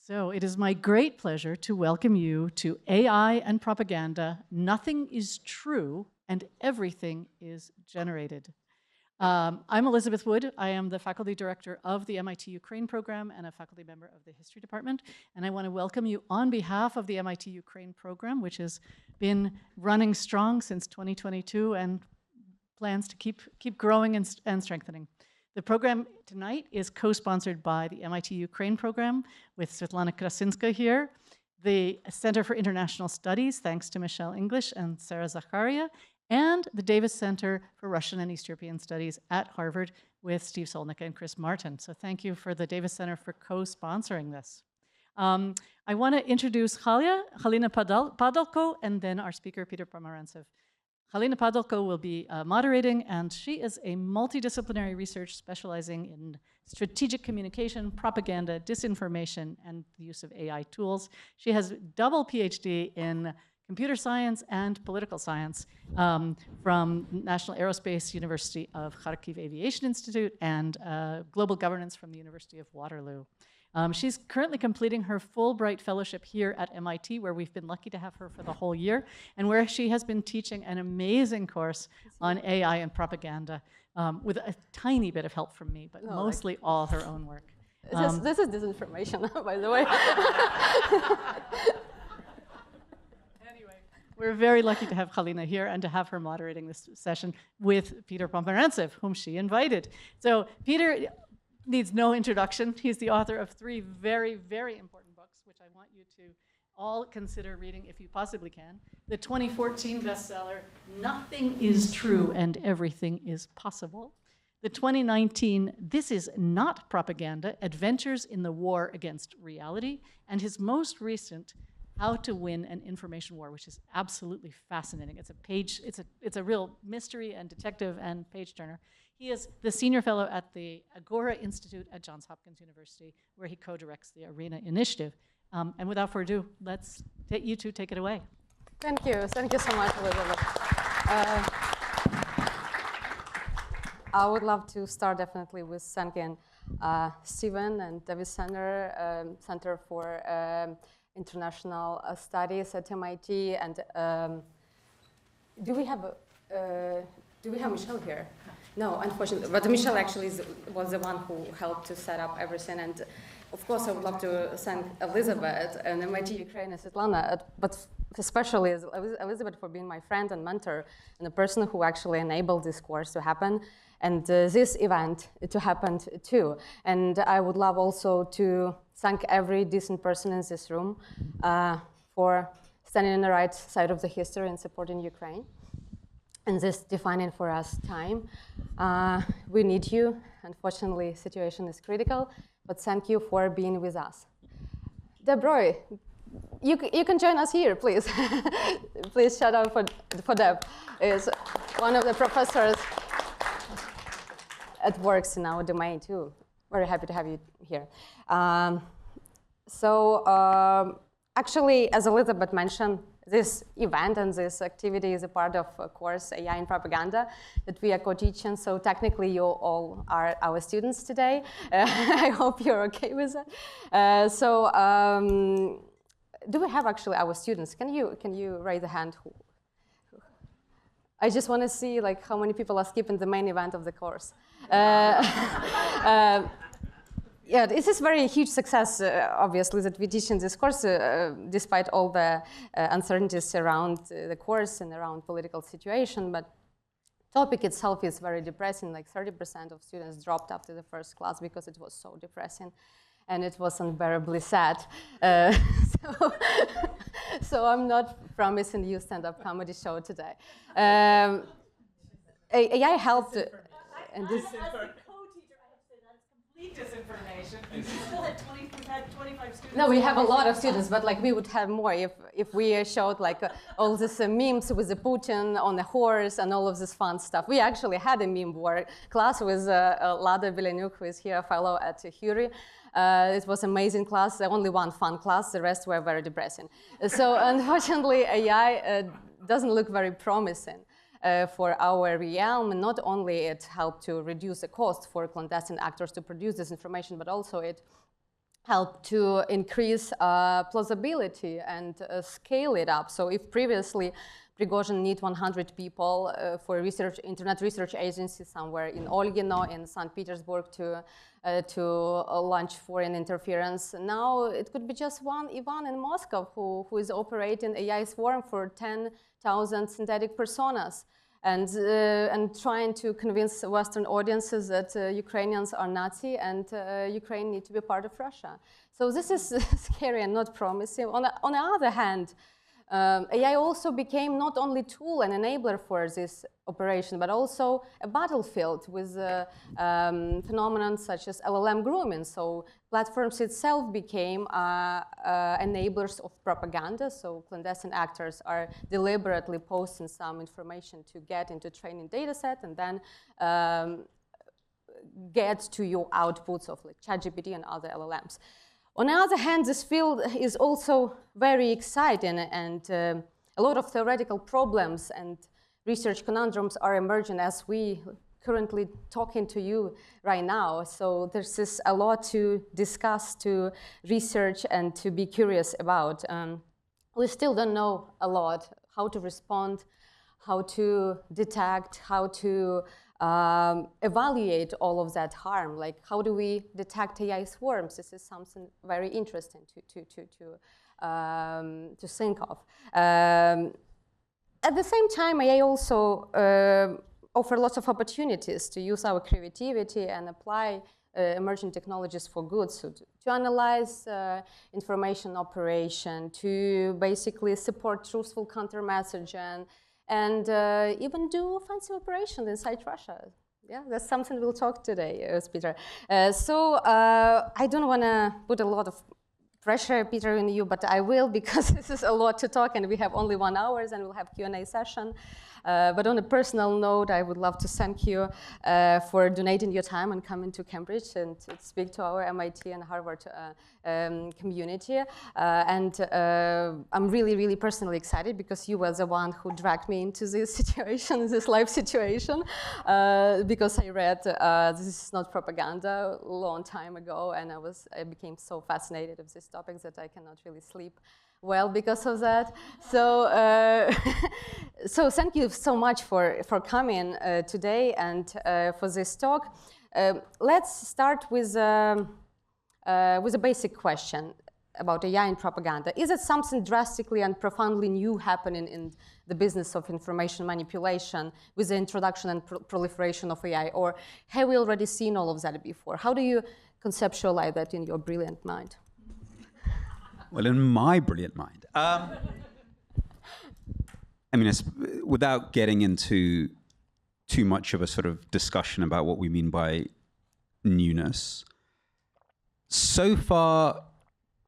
So it is my great pleasure to welcome you to AI and Propaganda. Nothing is true and everything is generated. I'm Elizabeth Wood. I am the faculty director of the MIT Ukraine program and a faculty member of the history department. And I want to welcome you on behalf of the MIT Ukraine program, which has been running strong since 2022 and plans to keep growing and strengthening. The program tonight is co-sponsored by the MIT Ukraine program with Svetlana Krasinska here, the Center for International Studies, thanks to Michelle English and Sarah Zakharia, and the Davis Center for Russian and East European Studies at Harvard with Steve Solnicka and Chris Martin. So thank you for the Davis Center for co-sponsoring this. I want to introduce Halina Padalko, and then our speaker, Peter Pomerantsev. Halina Padalko will be moderating, and she is a multidisciplinary research specializing in strategic communication, propaganda, disinformation, and the use of AI tools. She has a double PhD in computer science and political science from National Aerospace University of Kharkiv Aviation Institute and global governance from the University of Waterloo. She's currently completing her Fulbright Fellowship here at MIT, where we've been lucky to have her for the whole year, and where she has been teaching an amazing course on AI and propaganda with a tiny bit of help from me, but mostly all her own work. This is disinformation, by the way. Anyway, we're very lucky to have Halina here and to have her moderating this session with Peter Pomerantsev, whom she invited. So Peter needs no introduction. He's the author of 3 very, very important books, which I want you to all consider reading if you possibly can. The 2014 bestseller, Nothing is True and Everything is Possible. The 2019, This is Not Propaganda, Adventures in the War Against Reality. And his most recent, How to Win an Information War, which is absolutely fascinating. It's a real mystery and detective and page turner. He is the senior fellow at the Agora Institute at Johns Hopkins University, where he co-directs the ARENA initiative. And without further ado, let's you two take it away. Thank you so much, Elizabeth. I would love to start definitely with thanking Stephen and Davis Center, Center for International Studies at MIT, and do we have Michelle here? No, unfortunately, but Michelle actually was the one who helped to set up everything, and of course I would love to thank Elizabeth and MIT Ukraine and Svetlana, but especially Elizabeth for being my friend and mentor and the person who actually enabled this course to happen and this event to happen too. And I would love also to thank every decent person in this room for standing on the right side of the history and supporting Ukraine. And this defining for us time. We need you. Unfortunately, situation is critical, but thank you for being with us. Debroy, you can join us here, please. Please shout out for Deb. Is one of the professors at works in our domain too. Very happy to have you here. Actually, as Elizabeth mentioned, this event and this activity is a part of a course, AI and Propaganda, that we are co-teaching. So technically, you all are our students today. I hope you're okay with that. Do we have actually our students? Can you raise a hand? I just want to see like how many people are skipping the main event of the course. Yeah, this is very huge success, obviously, that we teach in this course, despite all the uncertainties around the course and around political situation. But topic itself is very depressing. Like 30% of students dropped after the first class because it was so depressing, and it was unbearably sad. So I'm not promising you stand-up comedy show today. AI helped, and this. Disinformation. We still had 25 students. No, we have a lot of students, but like we would have more if we showed like all these memes with the Putin on a horse and all of this fun stuff. We actually had a meme war class with Lada Villeneuve, who is here, a fellow at Curie. It was an amazing class, only one fun class, the rest were very depressing. So unfortunately, AI doesn't look very promising. For our realm, not only it helped to reduce the cost for clandestine actors to produce this information, but also it help to increase plausibility and scale it up. So if previously Prigozhin need 100 people for research, internet research agency somewhere in Olgino in St. Petersburg to launch foreign interference, now it could be just one Ivan in Moscow who is operating AI swarm for 10,000 synthetic personas. And trying to convince Western audiences that Ukrainians are Nazi and Ukraine need to be part of Russia. So this is scary and not promising. On the other hand, AI also became not only tool and enabler for this operation, but also a battlefield with phenomena such as LLM grooming. So platforms itself became enablers of propaganda. So clandestine actors are deliberately posting some information to get into training data set and then get to your outputs of like ChatGPT and other LLMs. On the other hand, this field is also very exciting, and a lot of theoretical problems and research conundrums are emerging as we currently talking to you right now. So there's a lot to discuss, to research, and to be curious about. We still don't know a lot how to respond, how to detect, how to evaluate all of that harm. Like, how do we detect AI swarms? This is something very interesting to think of. At the same time, AI also offer lots of opportunities to use our creativity and apply emerging technologies for good. So to analyze information operation, to basically support truthful counter-messaging, and even do fancy operations inside Russia. Yeah, that's something we'll talk today with Peter. So I don't want to put a lot of pressure, Peter, on you, but I will, because this is a lot to talk, and we have only 1 hour, and we'll have Q&A session. But on a personal note, I would love to thank you for donating your time and coming to Cambridge and to speak to our MIT and Harvard community. And I'm really, really personally excited because you were the one who dragged me into this situation, this live situation, because I read This Is Not Propaganda a long time ago, and I became so fascinated with this topic that I cannot really sleep well because of that. So, so thank you so much for coming today and for this talk. Let's start with a basic question about AI and propaganda. Is it something drastically and profoundly new happening in the business of information manipulation with the introduction and proliferation of AI, or have we already seen all of that before? How do you conceptualize that in your brilliant mind? Well, in my brilliant mind. I mean, without getting into too much of a sort of discussion about what we mean by newness, so far,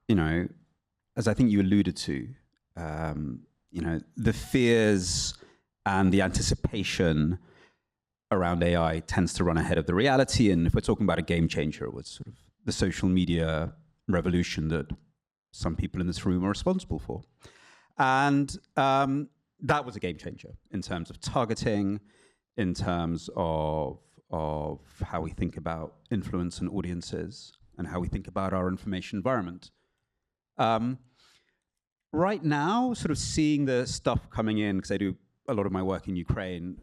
you know, as I think you alluded to, you know, the fears and the anticipation around AI tends to run ahead of the reality. And if we're talking about a game changer, it was sort of the social media revolution that some people in this room are responsible for. And that was a game changer in terms of targeting, in terms of how we think about influence and audiences, and how we think about our information environment. Right now, sort of seeing the stuff coming in, because I do a lot of my work in Ukraine,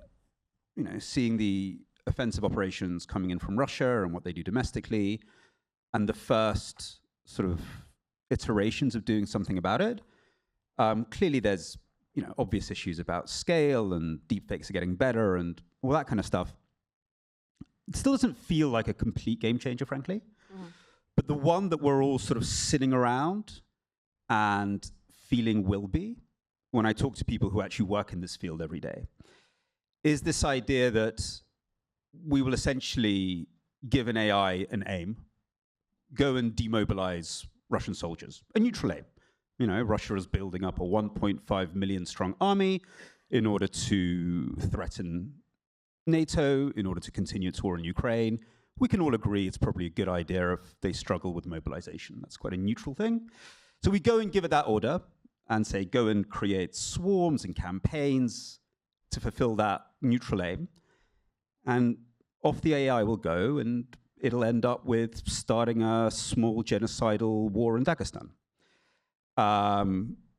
you know, seeing the offensive operations coming in from Russia and what they do domestically, and the first sort of iterations of doing something about it. Clearly there's, you know, obvious issues about scale, and deepfakes are getting better and all that kind of stuff. It still doesn't feel like a complete game changer, frankly. But the one that we're all sort of sitting around and feeling will be, when I talk to people who actually work in this field every day, is this idea that we will essentially give an AI an aim, go and demobilize Russian soldiers, a neutral aim. You know, Russia is building up a 1.5 million strong army in order to threaten NATO, in order to continue its war in Ukraine. We can all agree it's probably a good idea if they struggle with mobilization. That's quite a neutral thing. So we go and give it that order and say, go and create swarms and campaigns to fulfill that neutral aim. And off the AI will go, and it'll end up with starting a small genocidal war in Dagestan.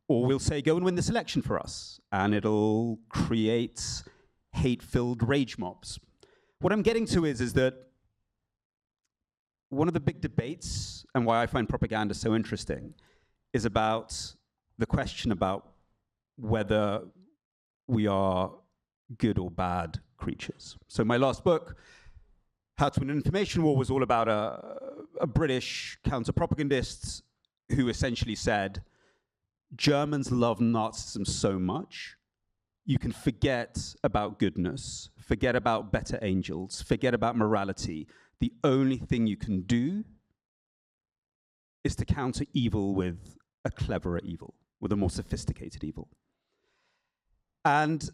Or we'll say, go and win this election for us, and it'll create hate-filled rage mobs. What I'm getting to is that one of the big debates, and why I find propaganda so interesting, is about the question about whether we are good or bad creatures. So my last book, How to Win an Information War, was all about a British counter-propagandist who essentially said, Germans love Nazism so much, you can forget about goodness, forget about better angels, forget about morality. The only thing you can do is to counter evil with a cleverer evil, with a more sophisticated evil. And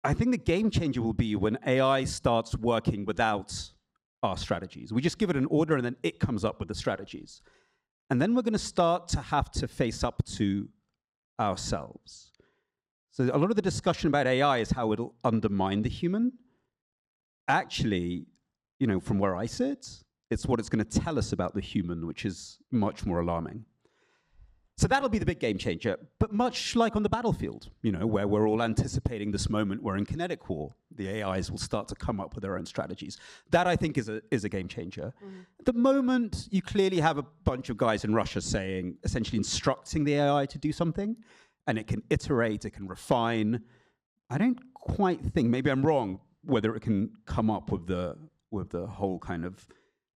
I think the game changer will be when AI starts working without our strategies. We just give it an order and then it comes up with the strategies. And then we're going to start to have to face up to ourselves. So a lot of the discussion about AI is how it'll undermine the human. Actually, you know, from where I sit, it's what it's going to tell us about the human, which is much more alarming. So that'll be the big game changer. But much like on the battlefield, you know, where we're all anticipating this moment we're in kinetic war, the AIs will start to come up with their own strategies. That, I think, is a game changer. At the moment, you clearly have a bunch of guys in Russia saying, essentially instructing the AI to do something, and it can iterate, it can refine. I don't quite think, maybe I'm wrong, whether it can come up with the whole kind of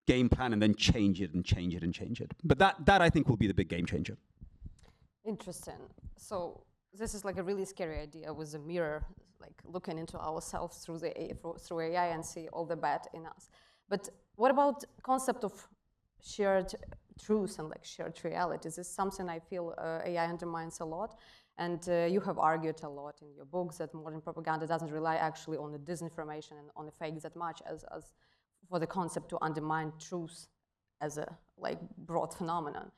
game plan and then change it and change it and change it. But that I think will be the big game changer. Interesting. So this is like a really scary idea with a mirror, like looking into ourselves through AI and see all the bad in us. But what about concept of shared truth and like shared reality? This is something I feel AI undermines a lot. And you have argued a lot in your books that modern propaganda doesn't rely actually on the disinformation and on the fakes that much as for the concept to undermine truth as a like broad phenomenon.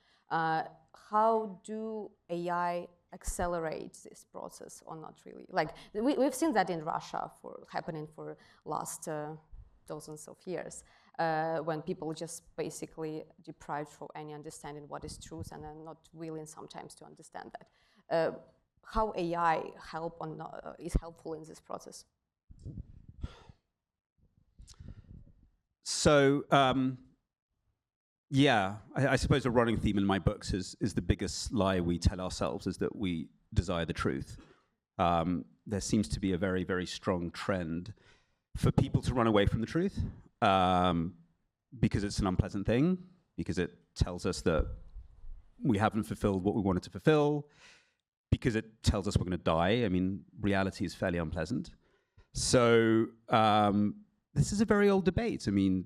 How do AI accelerate this process or not really? Like we've seen that in Russia happening for last dozens of years when people just basically deprived from any understanding what is truth and are not willing sometimes to understand that. How AI is helpful in this process? So, yeah, I suppose a running theme in my books is the biggest lie we tell ourselves is that we desire the truth. There seems to be a very, very strong trend for people to run away from the truth because it's an unpleasant thing, because it tells us that we haven't fulfilled what we wanted to fulfill, because it tells us we're going to die. I mean, reality is fairly unpleasant. So this is a very old debate. I mean,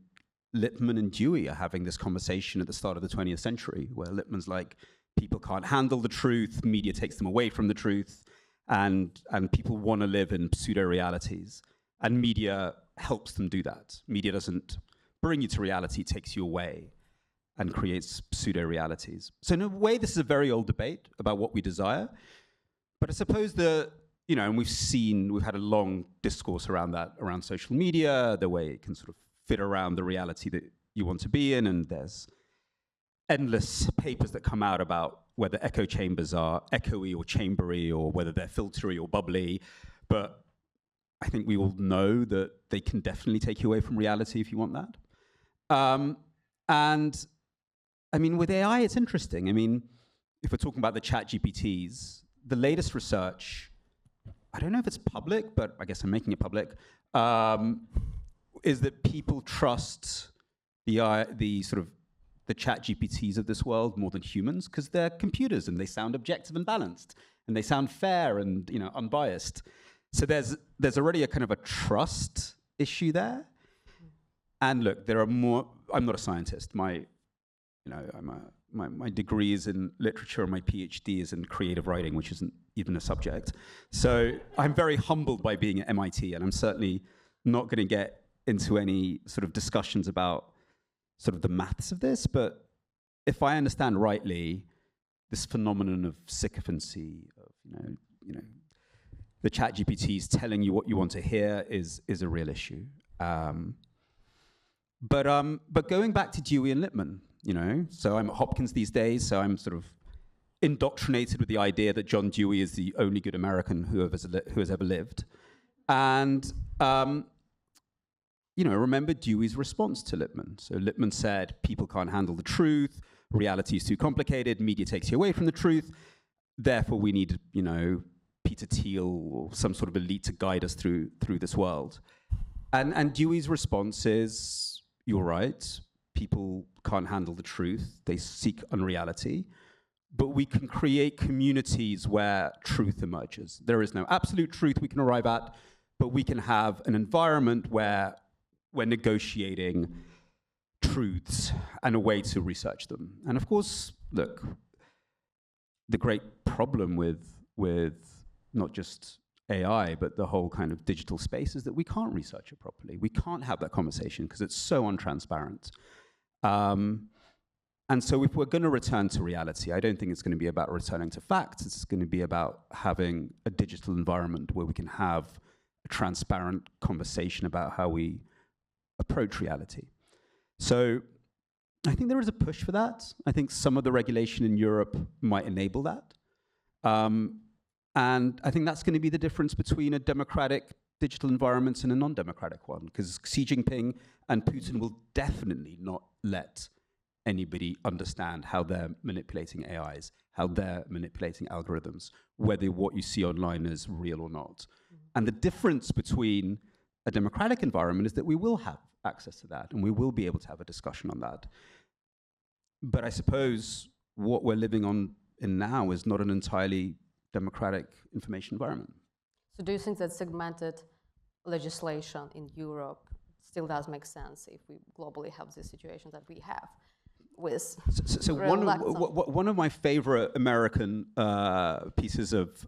Lippmann and Dewey are having this conversation at the start of the 20th century, where Lippmann's like, people can't handle the truth, media takes them away from the truth, and people want to live in pseudo-realities. And media helps them do that. Media doesn't bring you to reality, it takes you away and creates pseudo-realities. So in a way, this is a very old debate about what we desire. But I suppose and we've had a long discourse around that, around social media, the way it can sort of fit around the reality that you want to be in, and there's endless papers that come out about whether echo chambers are echoey or chambery, or whether they're filtery or bubbly. But I think we all know that they can definitely take you away from reality if you want that. And I mean, with AI, it's interesting. I mean, if we're talking about the chat GPTs, the latest research, I don't know if it's public, but I guess I'm making it public, is that people trust the chat GPTs of this world more than humans because they're computers and they sound objective and balanced and they sound fair and unbiased. So there's already a kind of a trust issue there. And look, there are more. I'm not a scientist. My degree is in literature and my PhD is in creative writing, which isn't even a subject. So I'm very humbled by being at MIT, and I'm certainly not going to get into any sort of discussions about sort of the maths of this. But if I understand rightly, this phenomenon of sycophancy, of the chat GPTs telling you what you want to hear is a real issue. But going back to Dewey and Lippmann, you know, so I'm at Hopkins these days, so I'm sort of indoctrinated with the idea that John Dewey is the only good American who has ever lived. And, you know, remember Dewey's response to Lippmann. So Lippmann said, people can't handle the truth, reality is too complicated, media takes you away from the truth, therefore we need, you know, Peter Thiel or some sort of elite to guide us through this world. And Dewey's response is, you're right, people can't handle the truth, they seek unreality, but we can create communities where truth emerges. There is no absolute truth we can arrive at, but we can have an environment where we're negotiating truths and a way to research them. And of course, look, the great problem with not just AI, but the whole kind of digital space is that we can't research it properly. We can't have that conversation because it's so untransparent. And so if we're going to return to reality, I don't think it's going to be about returning to facts. It's going to be about having a digital environment where we can have a transparent conversation about how we approach reality. So I think there is a push for that. I think some of the regulation in Europe might enable that. And I think that's going to be the difference between a democratic digital environment and a non-democratic one, because Xi Jinping and Putin will definitely not let anybody understand how they're manipulating AIs, how they're manipulating algorithms, whether what you see online is real or not. And the difference between a democratic environment is that we will have access to that, and we will be able to have a discussion on that. But I suppose what we're living in now is not an entirely democratic information environment. So do you think that segmented legislation in Europe still does make sense if we globally have the situation that we have? So one of my favorite American pieces of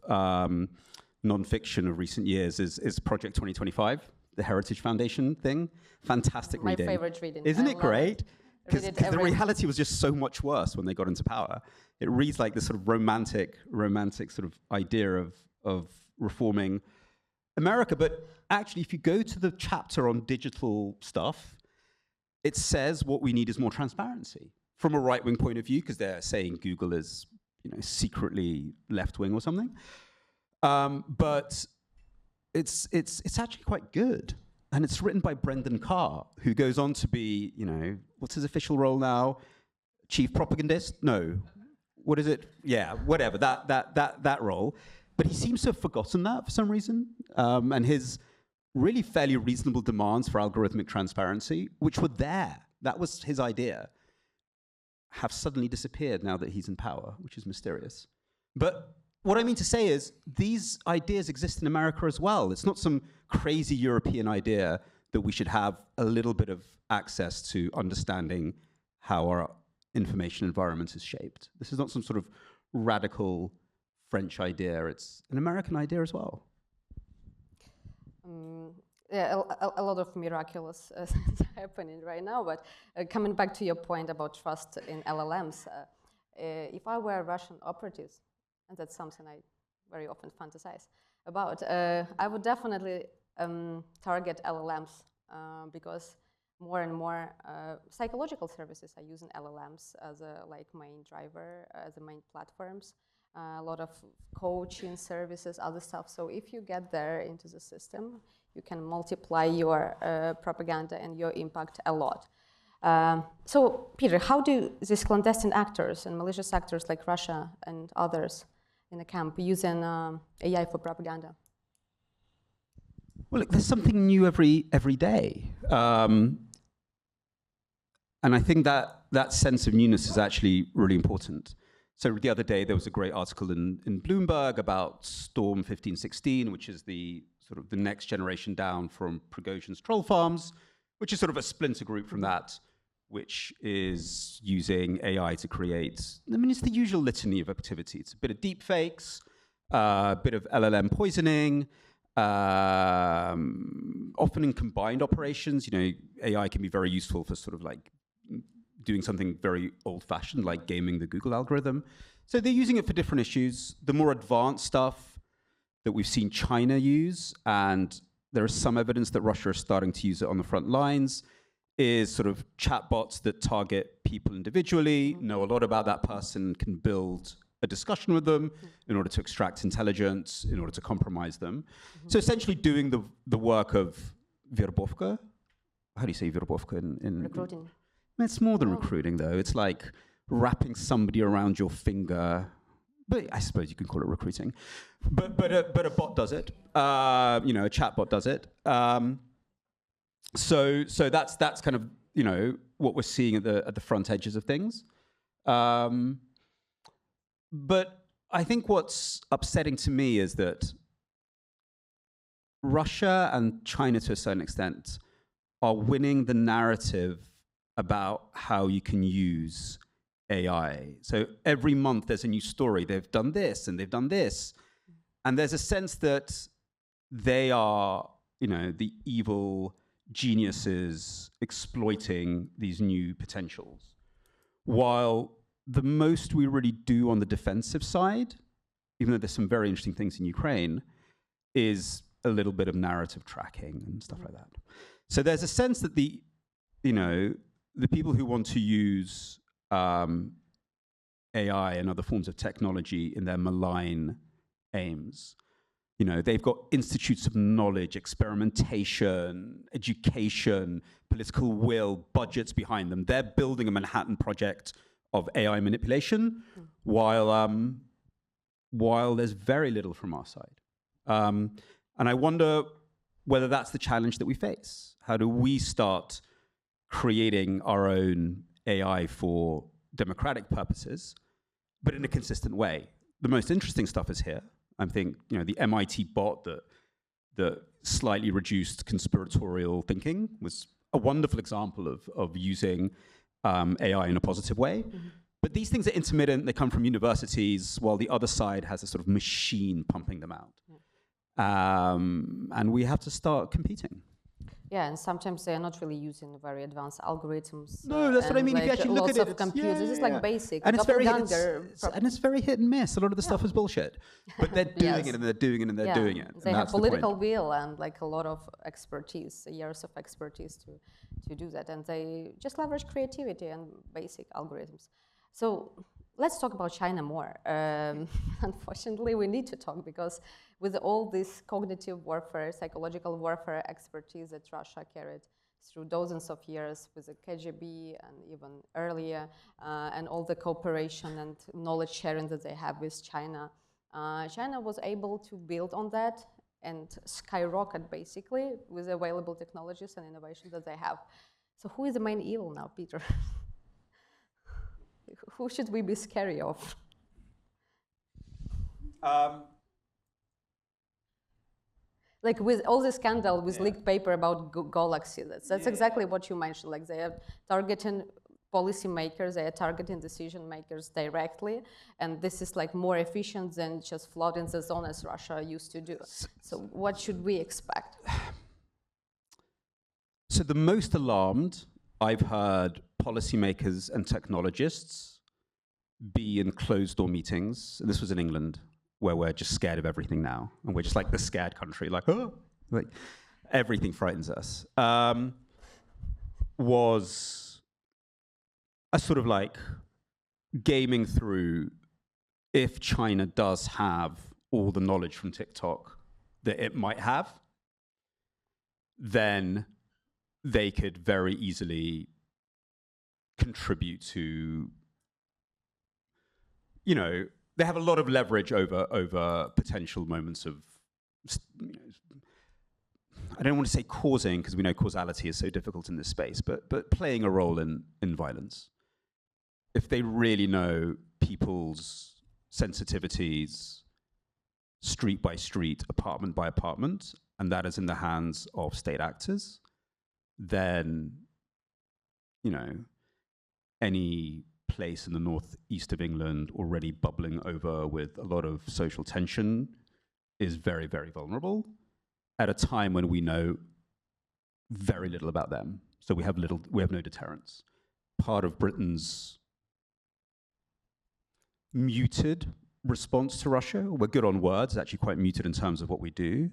nonfiction of recent years is Project 2025, the Heritage Foundation thing. Fantastic reading. My favorite reading. Isn't it great? Because the reality was just so much worse when they got into power. It reads like this sort of romantic sort of idea of reforming America. But actually, if you go to the chapter on digital stuff, it says what we need is more transparency from a right-wing point of view, because they're saying Google is, you know, secretly left-wing or something. But it's actually quite good. And it's written by Brendan Carr, who goes on to be, you know, what's his official role now? Chief propagandist? No. What is it? Yeah, whatever, that role. But he seems to have forgotten that for some reason. And his really fairly reasonable demands for algorithmic transparency, which were there, that was his idea, have suddenly disappeared now that he's in power, which is mysterious. But what I mean to say is these ideas exist in America as well. It's not some crazy European idea that we should have a little bit of access to understanding how our information environment is shaped. This is not some sort of radical French idea. It's an American idea as well. Yeah, a lot of miraculous things happening right now, but coming back to your point about trust in LLMs, if I were Russian operatives, and that's something I very often fantasize about, I would definitely target LLMs because more and more psychological services are using LLMs as a main driver, as the main platforms. A lot of coaching services, other stuff. So if you get there into the system, you can multiply your propaganda and your impact a lot. So, Peter, how do these clandestine actors and malicious actors like Russia and others in the camp using AI for propaganda? Well, look, there's something new every day. And I think that sense of newness is actually really important. So the other day, there was a great article in Bloomberg about Storm 1516, which is the sort of the next generation down from Prigozhin's troll farms, which is sort of a splinter group from that, which is using AI to create, I mean, it's the usual litany of activity. It's a bit of deep fakes, a bit of LLM poisoning, often in combined operations. You know, AI can be very useful for sort of like doing something very old-fashioned, like gaming the Google algorithm. So they're using it for different issues. The more advanced stuff that we've seen China use, and there is some evidence that Russia is starting to use it on the front lines, is sort of chatbots that target people individually, know a lot about that person, can build a discussion with them in order to extract intelligence, in order to compromise them. So essentially doing the work of verbovka. How do you say verbovka in Recruiting. It's more than recruiting, though. It's like wrapping somebody around your finger. But I suppose you can call it recruiting. But a bot does it. You know, a chatbot does it. So that's kind of, you know, what we're seeing at the front edges of things. But I think what's upsetting to me is that Russia and China, to a certain extent, are winning the narrative about how you can use AI. So every month there's a new story. They've done this and they've done this. And there's a sense that they are, you know, the evil geniuses exploiting these new potentials. While the most we really do on the defensive side, even though there's some very interesting things in Ukraine, is a little bit of narrative tracking and stuff like that. So there's a sense that the people who want to use AI and other forms of technology in their malign aims, you know, they've got institutes of knowledge, experimentation, education, political will, budgets behind them. They're building a Manhattan Project of AI manipulation, while there's very little from our side. And I wonder whether that's the challenge that we face. How do we start creating our own AI for democratic purposes, but in a consistent way? The most interesting stuff is here. I think, you know, the MIT bot that slightly reduced conspiratorial thinking was a wonderful example of using AI in a positive way. But these things are intermittent. They come from universities, while the other side has a sort of machine pumping them out. And we have to start competing. Yeah, and sometimes they are not really using very advanced algorithms. No, that's what I mean. Like if you actually look at it, lots of computers. This is like basic. And it's very hit and miss. A lot of the stuff is bullshit. But they're doing it and they're doing it and they're doing it. They have political will and like a lot of expertise, years of expertise to do that. And they just leverage creativity and basic algorithms. So let's talk about China more. Unfortunately, we need to talk because with all this cognitive warfare, psychological warfare expertise that Russia carried through dozens of years with the KGB and even earlier, and all the cooperation and knowledge sharing that they have with China, China was able to build on that and skyrocket basically with available technologies and innovations that they have. So who is the main evil now, Peter? Who should we be scary of? Like with all the scandal with leaked paper about Galaxy, that's exactly what you mentioned. Like they are targeting policymakers, they are targeting decision makers directly, and this is like more efficient than just flooding the zone as Russia used to do. So what should we expect? So the most alarmed I've heard policymakers and technologists be in closed-door meetings, and this was in England, where we're just scared of everything now, and we're just like the scared country, like, oh, like everything frightens us, was a sort of like gaming through if China does have all the knowledge from TikTok that it might have, then they could very easily contribute to, you know, they have a lot of leverage over potential moments of, you know, I don't want to say causing, because we know causality is so difficult in this space, but playing a role in violence. If they really know people's sensitivities, street by street, apartment by apartment, and that is in the hands of state actors, then, you know, any place in the northeast of England already bubbling over with a lot of social tension is very, very vulnerable at a time when we know very little about them. So we have no deterrence. Part of Britain's muted response to Russia, we're good on words, actually quite muted in terms of what we do,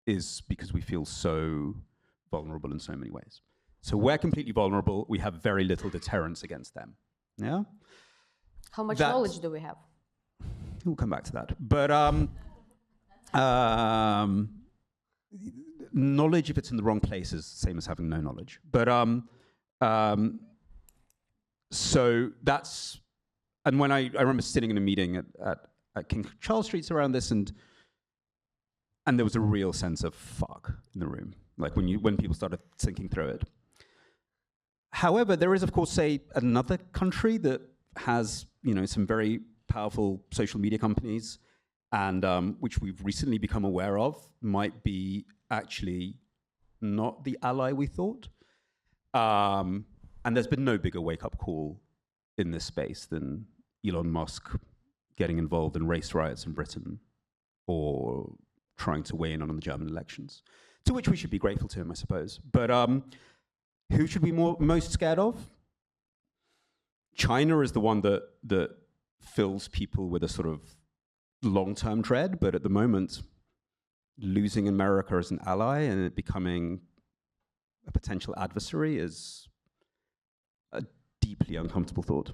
is because we feel so vulnerable in so many ways. So we're completely vulnerable. We have very little deterrence against them. Yeah? How much knowledge do we have? We'll come back to that. But knowledge, if it's in the wrong place, is the same as having no knowledge. But so that's, and when I remember sitting in a meeting at King Charles Streets around this, and there was a real sense of fuck in the room, like when people started thinking through it. However, there is, of course, say, another country that has, some very powerful social media companies, and which we've recently become aware of, might be actually not the ally we thought. And there's been no bigger wake-up call in this space than Elon Musk getting involved in race riots in Britain, or trying to weigh in on the German elections, to which we should be grateful to him, I suppose. But who should we most scared of? China is the one that fills people with a sort of long-term dread, but at the moment, losing America as an ally and it becoming a potential adversary is a deeply uncomfortable thought.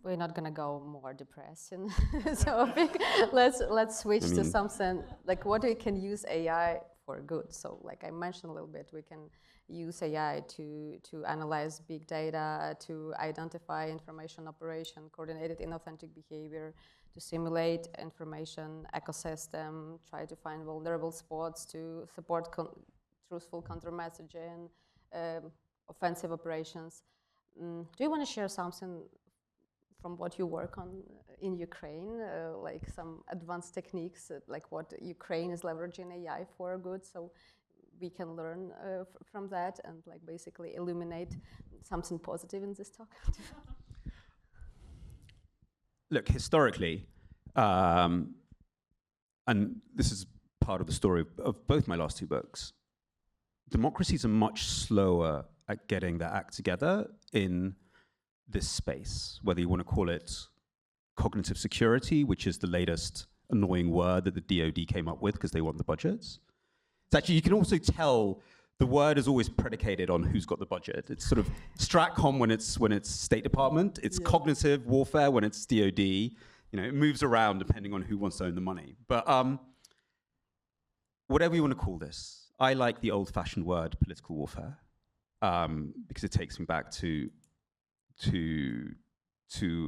We're not gonna go more depressing. So I think let's switch to something like what we can use AI for good. So like I mentioned a little bit, we can use AI to analyze big data, to identify information operation, coordinated inauthentic behavior, to simulate information ecosystem, try to find vulnerable spots, to support truthful counter-messaging, offensive operations. Do you want to share something from what you work on in Ukraine, like some advanced techniques, like what Ukraine is leveraging AI for good, so we can learn from that and like basically illuminate something positive in this talk? Look, historically, and this is part of the story of both my last two books, democracies are much slower at getting their act together in this space, whether you want to call it cognitive security, which is the latest annoying word that the DoD came up with because they want the budgets. It's actually, you can also tell the word is always predicated on who's got the budget. It's sort of Stratcom when it's State Department, it's cognitive warfare when it's DoD. It moves around depending on who wants to own the money. But whatever you want to call this, I like the old-fashioned word political warfare because it takes me back to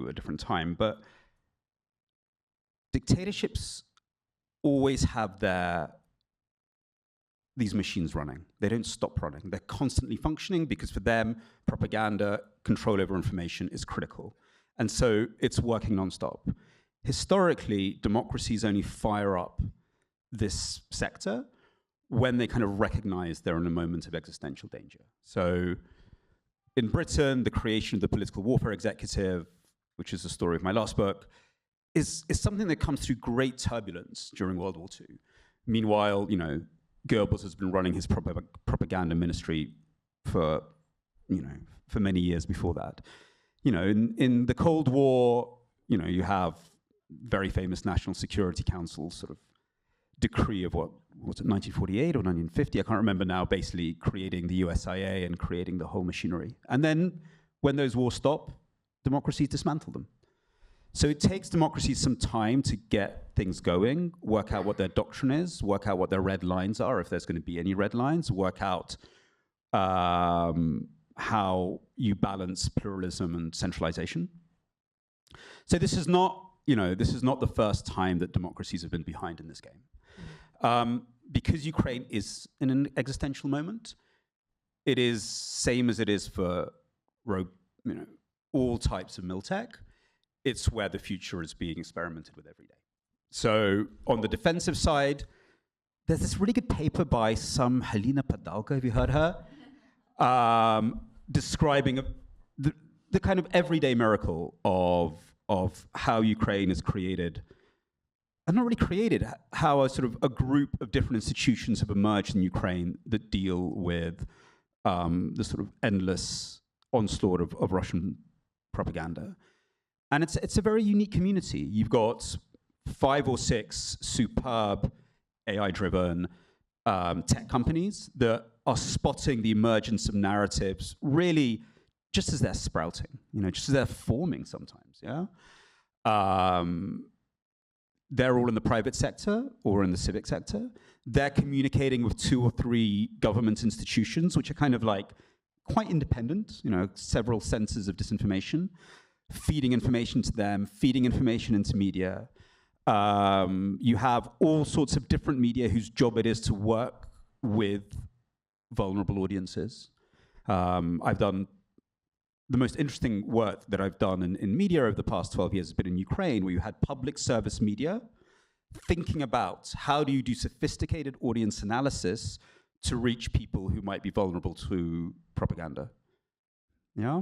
a different time. But dictatorships always have these machines running. They don't stop running. They're constantly functioning because for them, propaganda, control over information is critical. And so it's working nonstop. Historically, democracies only fire up this sector when they kind of recognize they're in a moment of existential danger. So in Britain, the creation of the political warfare executive, which is the story of my last book, is something that comes through great turbulence during World War II. Meanwhile, Goebbels has been running his propaganda ministry for many years before that. In the Cold War, you have very famous National Security Council sort of decree of what was it, 1948 or 1950? I can't remember now, basically creating the USIA and creating the whole machinery. And then when those wars stop, democracies dismantle them. So it takes democracies some time to get things going, work out what their doctrine is, work out what their red lines are, if there's going to be any red lines, work out how you balance pluralism and centralization. So this is not, the first time that democracies have been behind in this game. Because Ukraine is in an existential moment, it is same as it is for all types of miltech. It's where the future is being experimented with every day. So on the defensive side, there's this really good paper by some Helena Padalka, have you heard her? Describing the kind of everyday miracle of how Ukraine is created, and not really created, how a group of different institutions have emerged in Ukraine that deal with the sort of endless onslaught of Russian propaganda. And it's a very unique community. You've got 5 or 6 superb AI-driven tech companies that are spotting the emergence of narratives really just as they're sprouting, just as they're forming sometimes, yeah? They're all in the private sector or in the civic sector. They're communicating with 2 or 3 government institutions, which are kind of like quite independent, several centers of disinformation, feeding information to them, feeding information into media. You have all sorts of different media whose job it is to work with vulnerable audiences. I've done the most interesting work that I've done in media over the past 12 years has been in Ukraine, where you had public service media thinking about how do you do sophisticated audience analysis to reach people who might be vulnerable to propaganda. Yeah?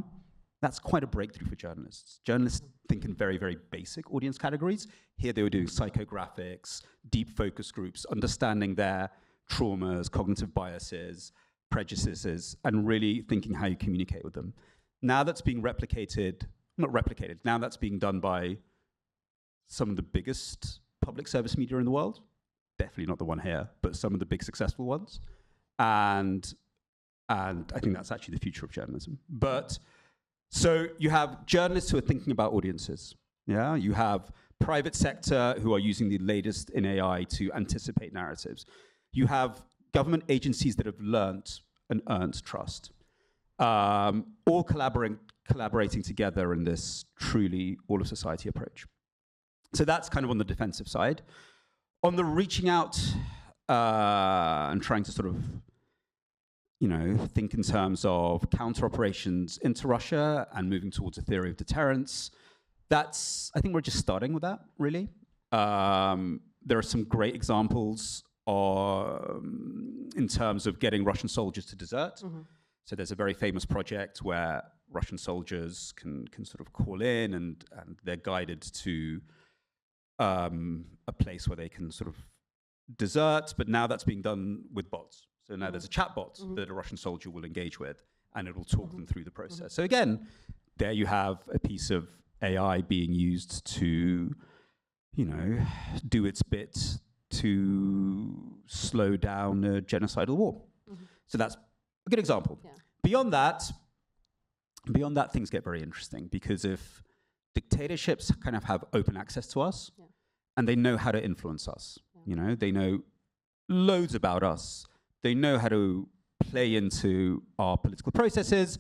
That's quite a breakthrough for journalists. Journalists think in very, very basic audience categories. Here they were doing psychographics, deep focus groups, understanding their traumas, cognitive biases, prejudices, and really thinking how you communicate with them. Now that's being now that's being done by some of the biggest public service media in the world. Definitely not the one here, but some of the big successful ones. And I think that's actually the future of journalism. But so you have journalists who are thinking about audiences. Yeah, you have private sector who are using the latest in AI to anticipate narratives. You have government agencies that have learnt and earned trust. All collaborating together in this truly all-of-society approach. So that's kind of on the defensive side. On the reaching out and trying to sort of, think in terms of counter-operations into Russia and moving towards a theory of deterrence, I think we're just starting with that, really. There are some great examples in terms of getting Russian soldiers to desert. Mm-hmm. So there's a very famous project where Russian soldiers can sort of call in and they're guided to a place where they can sort of desert, but now that's being done with bots. So now there's a chat bot that a Russian soldier will engage with, and it will talk them through the process. So again, there you have a piece of AI being used to, do its bit to slow down a genocidal war. Mm-hmm. So that's a good example. Yeah. Beyond that, things get very interesting, because if dictatorships kind of have open access to us, and they know how to influence us, they know loads about us, they know how to play into our political processes,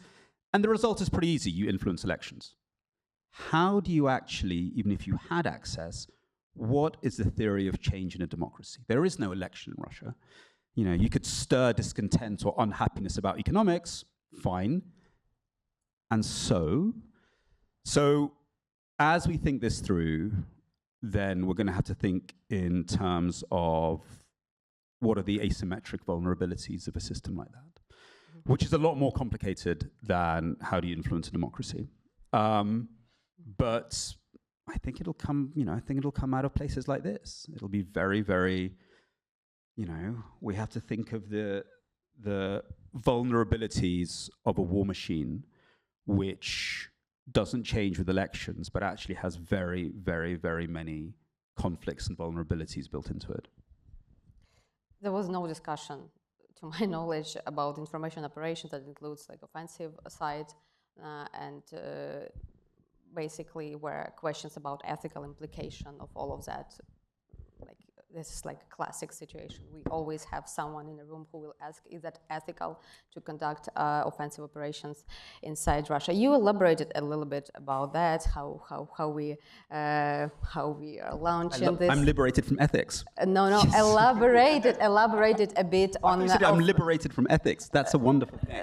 and the result is pretty easy. You influence elections. How do you actually, even if you had access, what is the theory of change in a democracy? There is no election in Russia. You could stir discontent or unhappiness about economics, fine. And so as we think this through, then we're going to have to think in terms of what are the asymmetric vulnerabilities of a system like that, which is a lot more complicated than how do you influence a democracy. But I think it'll come, out of places like this. It'll be very, very, we have to think of the vulnerabilities of a war machine, which doesn't change with elections, but actually has very, very, very many conflicts and vulnerabilities built into it. There was no discussion, to my knowledge, about information operations that includes like offensive side and basically were questions about ethical implication of all of that. Like, this is like a classic situation. We always have someone in the room who will ask, is that ethical to conduct offensive operations inside Russia? You elaborated a little bit about that, how we are launching this. I'm liberated from ethics. No, elaborated a bit on. You said I'm liberated from ethics. That's a wonderful thing.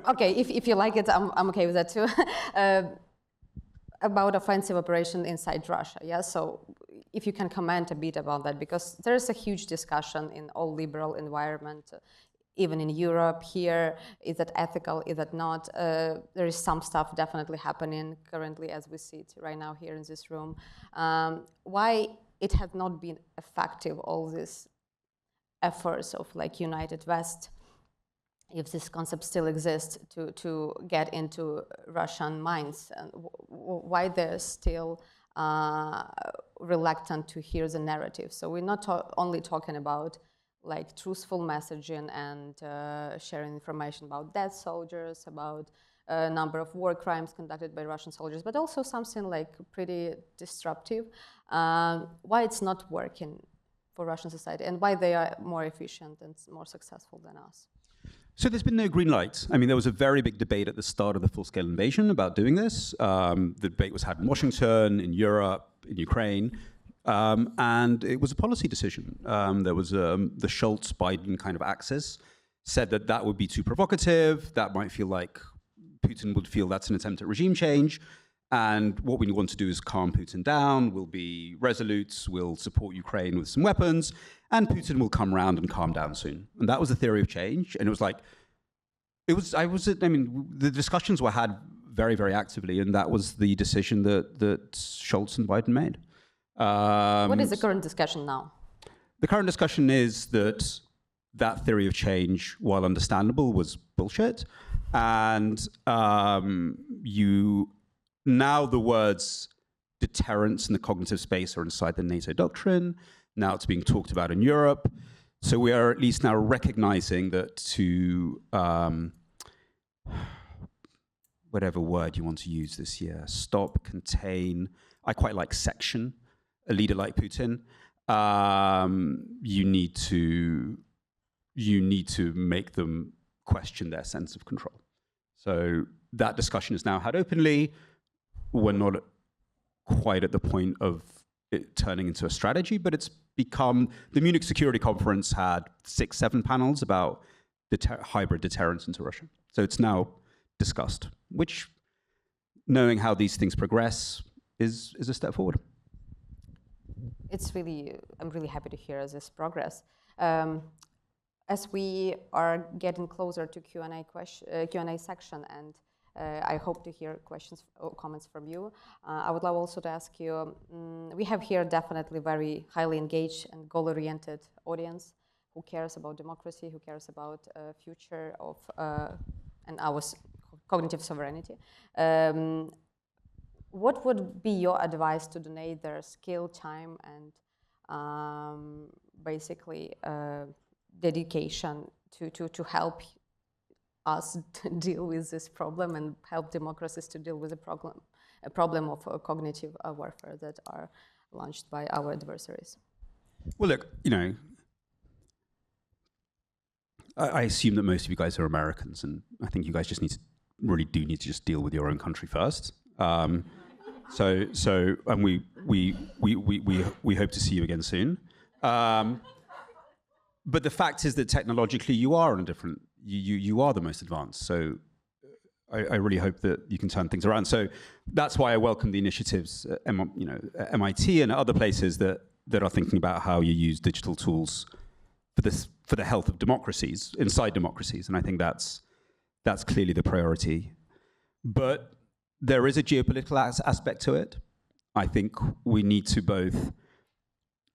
Okay, if you like it, I'm okay with that too. About offensive operation inside Russia, yeah. So if you can comment a bit about that, because there is a huge discussion in all liberal environment, even in Europe. Here, is that ethical? Is that not? There is some stuff definitely happening currently as we see it right now here in this room. Why it has not been effective? All these efforts of like United West, if this concept still exists, to get into Russian minds, and why they're still reluctant to hear the narrative. So we're not only talking about like truthful messaging and sharing information about dead soldiers, about a number of war crimes conducted by Russian soldiers, but also something like pretty disruptive. Why it's not working for Russian society and why they are more efficient and more successful than us. So there's been no green light. I mean, there was a very big debate at the start of the full-scale invasion about doing this. The debate was had in Washington, in Europe, in Ukraine, and it was a policy decision. There was the Schultz-Biden kind of axis, said that that would be too provocative, that might feel like Putin would feel that's an attempt at regime change, and what we want to do is calm Putin down, we'll be resolute, we'll support Ukraine with some weapons, and Putin will come around and calm down soon. And that was the theory of change, and it was like, I mean, the discussions were had very, very actively, and that was the decision that Schultz and Biden made. What is the current discussion now? The current discussion is that that theory of change, while understandable, was bullshit. And now the words deterrence in the cognitive space are inside the NATO doctrine. Now it's being talked about in Europe. So we are at least now recognizing that to, whatever word you want to use this year, stop, contain, I quite like section, a leader like Putin, you need to make them question their sense of control. So that discussion is now had openly. We're not quite at the point of it turning into a strategy, but it's become, the Munich Security Conference had 6-7 panels about hybrid deterrence into Russia. So it's now discussed, which, knowing how these things progress, is a step forward. I'm really happy to hear this progress. As we are getting closer to Q&A section, and I hope to hear questions or comments from you, I would love also to ask you, we have here definitely very highly engaged and goal-oriented audience who cares about democracy, who cares about future of and our cognitive sovereignty. What would be your advice to donate their skill, time, and basically dedication to help us to deal with this problem and help democracies to deal with a problem of cognitive warfare that are launched by our adversaries? Well, look, I assume that most of you guys are Americans, and I think you guys just need to just deal with your own country first. And we hope to see you again soon. But the fact is that technologically you are on a different, you are the most advanced. So I really hope that you can turn things around. So that's why I welcome the initiatives at MIT and other places that are thinking about how you use digital tools for the health of democracies, inside democracies. And I think that's clearly the priority. But there is a geopolitical aspect to it. I think we need to both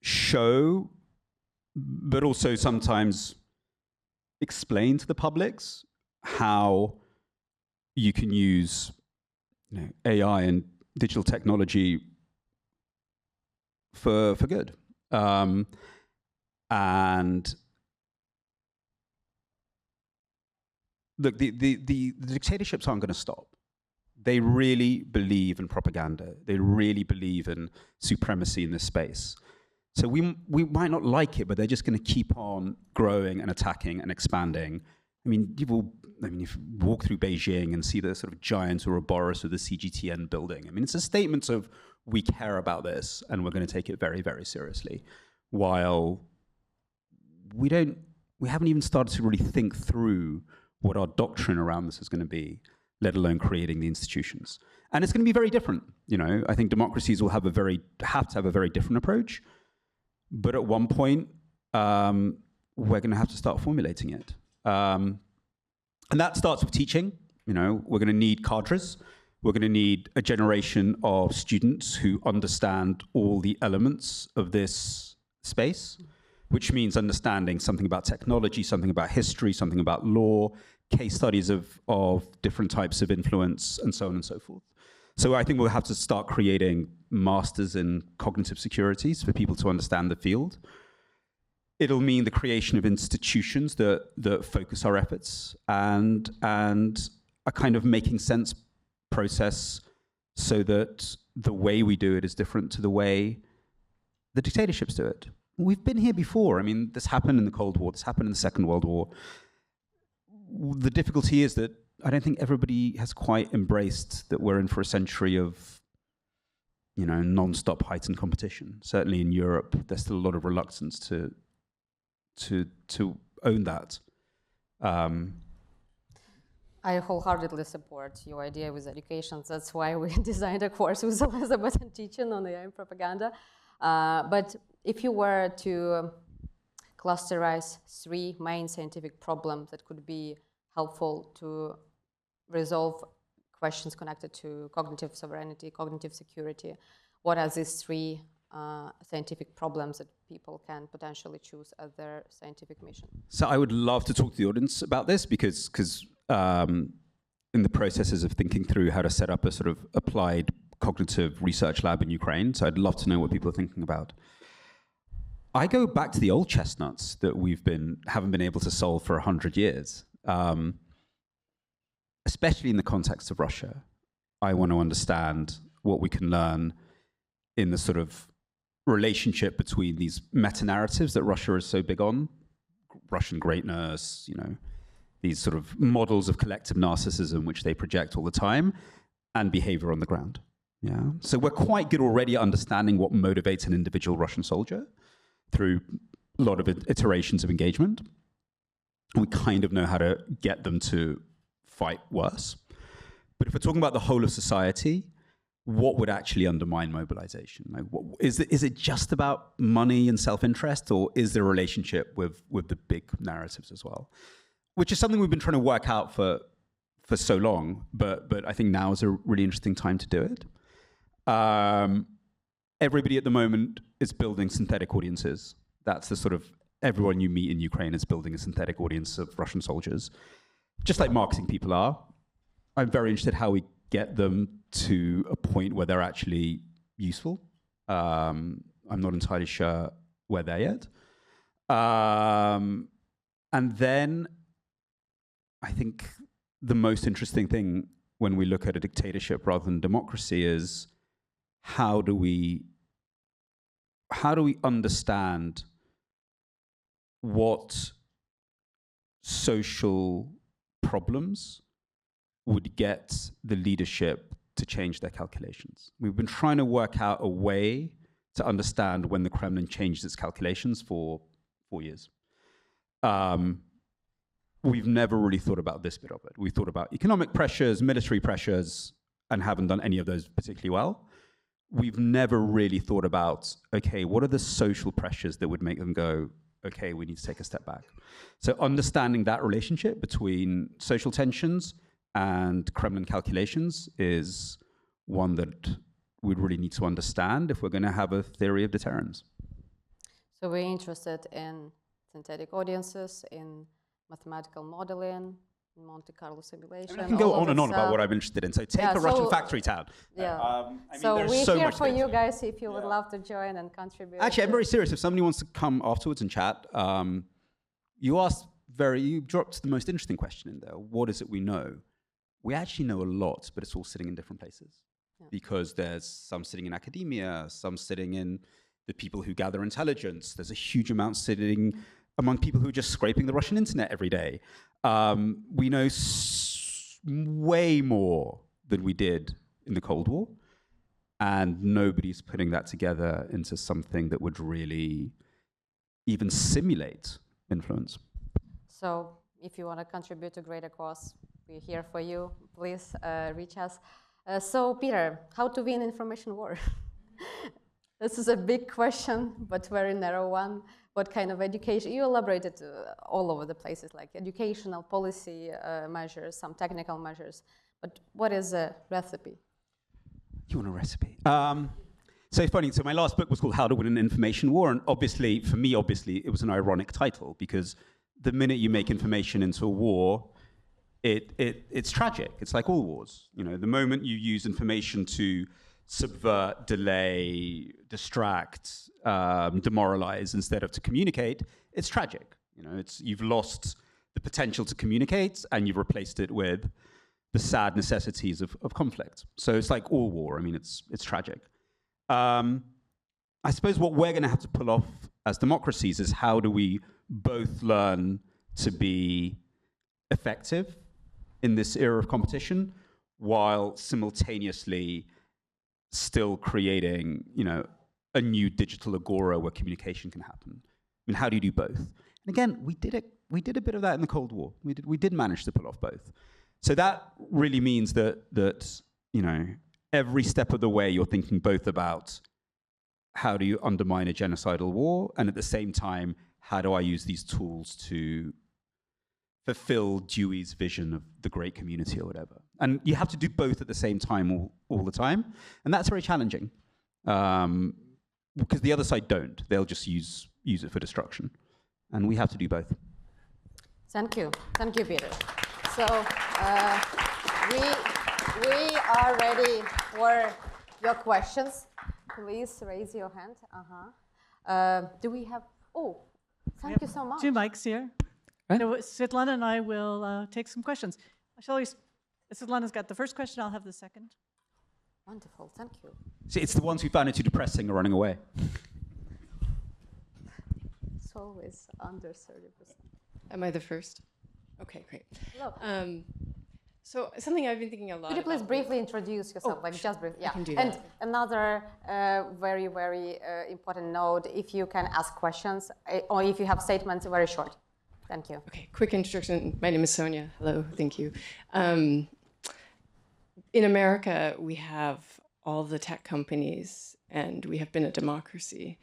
show, but also sometimes explain to the publics how you can use AI and digital technology for good. And look, the dictatorships aren't going to stop. They really believe in propaganda. They really believe in supremacy in this space. So we might not like it, but they're just going to keep on growing and attacking and expanding. I mean, if you walk through Beijing and see the sort of giant Ouroboros of the CGTN building, I mean, it's a statement of we care about this and we're going to take it very, very seriously. While we haven't even started to really think through what our doctrine around this is going to be, let alone creating the institutions. And it's going to be very different. I think democracies will have to have a very different approach. But at one point, we're going to have to start formulating it. And that starts with teaching. We're going to need cadres. We're going to need a generation of students who understand all the elements of this space, which means understanding something about technology, something about history, something about law, case studies of different types of influence, and so on and so forth. So I think we'll have to start creating masters in cognitive securities for people to understand the field. It'll mean the creation of institutions that focus our efforts and a kind of making sense process so that the way we do it is different to the way the dictatorships do it. We've been here before. I mean, this happened in the Cold War. This happened in the Second World War. The difficulty is that I don't think everybody has quite embraced that we're in for a century of, you know, non-stop heightened competition. Certainly in Europe, there's still a lot of reluctance to own that. I wholeheartedly support your idea with education. That's why we designed a course with Elizabeth and teaching on AI and propaganda. But if you were to clusterize 3 main scientific problems that could be helpful to resolve questions connected to cognitive sovereignty, cognitive security, what are these 3 scientific problems that people can potentially choose as their scientific mission? So I would love to talk to the audience about this because in the processes of thinking through how to set up a sort of applied cognitive research lab in Ukraine, so I'd love to know what people are thinking about. I go back to the old chestnuts that haven't been able to solve for 100 years, especially in the context of Russia. I want to understand what we can learn in the sort of relationship between these meta-narratives that Russia is so big on, Russian greatness, you know, these sort of models of collective narcissism which they project all the time, and behavior on the ground. Yeah. So we're quite good already at understanding what motivates an individual Russian soldier through a lot of iterations of engagement. We kind of know how to get them to fight worse. But if we're talking about the whole of society, what would actually undermine mobilization? Like, is it just about money and self-interest, or is there a relationship with the big narratives as well? Which is something we've been trying to work out for so long, but I think now is a really interesting time to do it. Everybody at the moment is building synthetic audiences. That's the sort of, everyone you meet in Ukraine is building a synthetic audience of Russian soldiers, just like marketing people are. I'm very interested how we get them to a point where they're actually useful. I'm not entirely sure where they're yet. And then I think the most interesting thing when we look at a dictatorship rather than democracy is how do we understand what social problems would get the leadership to change their calculations. We've been trying to work out a way to understand when the Kremlin changed its calculations for 4 years. We've never really thought about this bit of it. We thought about economic pressures, military pressures, and haven't done any of those particularly well. We've never really thought about, okay, what are the social pressures that would make them go, okay, we need to take a step back. So understanding that relationship between social tensions and Kremlin calculations is one that we'd really need to understand if we're going to have a theory of deterrence. So we're interested in synthetic audiences, in mathematical modeling, Monte Carlo simulation. I can go on and on about what I'm interested in. So take a Russian factory town. Yeah. So we're here for you guys if you would love to join and contribute. Actually, I'm very serious. If somebody wants to come afterwards and chat, you dropped the most interesting question in there. What is it we know? We actually know a lot, but it's all sitting in different places. Yeah. Because there's some sitting in academia, some sitting in the people who gather intelligence. There's a huge amount sitting among people who are just scraping the Russian internet every day. We know way more than we did in the Cold War, and nobody's putting that together into something that would really even simulate influence. So if you want to contribute to greater cause, we're here for you. Please reach us. So Peter, how to win information war? This is a big question, but very narrow one. What kind of education? You elaborated all over the places, like educational policy measures, some technical measures. But what is a recipe? You want a recipe? So funny. So my last book was called How to Win an Information War, and obviously, for me, it was an ironic title because the minute you make information into a war, it's tragic. It's like all wars. You know, the moment you use information to subvert, delay, distract, demoralize instead of to communicate, it's tragic. You know, you've lost the potential to communicate and you've replaced it with the sad necessities of conflict. So it's like all war. I mean, it's tragic. I suppose what we're going to have to pull off as democracies is how do we both learn to be effective in this era of competition while simultaneously still creating, you know, a new digital agora where communication can happen. I mean, how do you do both? And again, we did it. We did a bit of that in the Cold War. We did manage to pull off both. So that really means that you know, every step of the way you're thinking both about how do you undermine a genocidal war, and at the same time, how do I use these tools to fulfill Dewey's vision of the great community or whatever. And you have to do both at the same time all the time, and that's very challenging because the other side don't. They'll just use it for destruction, and we have to do both. Thank you, Peter. So we are ready for your questions. Please raise your hand. Do we have? Oh, thank you so much. 2 mics here. So Svetlana and I will take some questions. Svetlana's got the first question. I'll have the second. Wonderful, thank you. See, it's the ones who found it too depressing are running away. It's always under 30%. Am I the first? Okay, great. Hello. So something I've been thinking a lot Could you please about briefly introduce yourself, just briefly? Yeah. I can do and that. another very, very important note, if you can ask questions or if you have statements, very short. Thank you. Okay, quick introduction. My name is Sonia. Hello, thank you. In America, we have all the tech companies and we have been a democracy.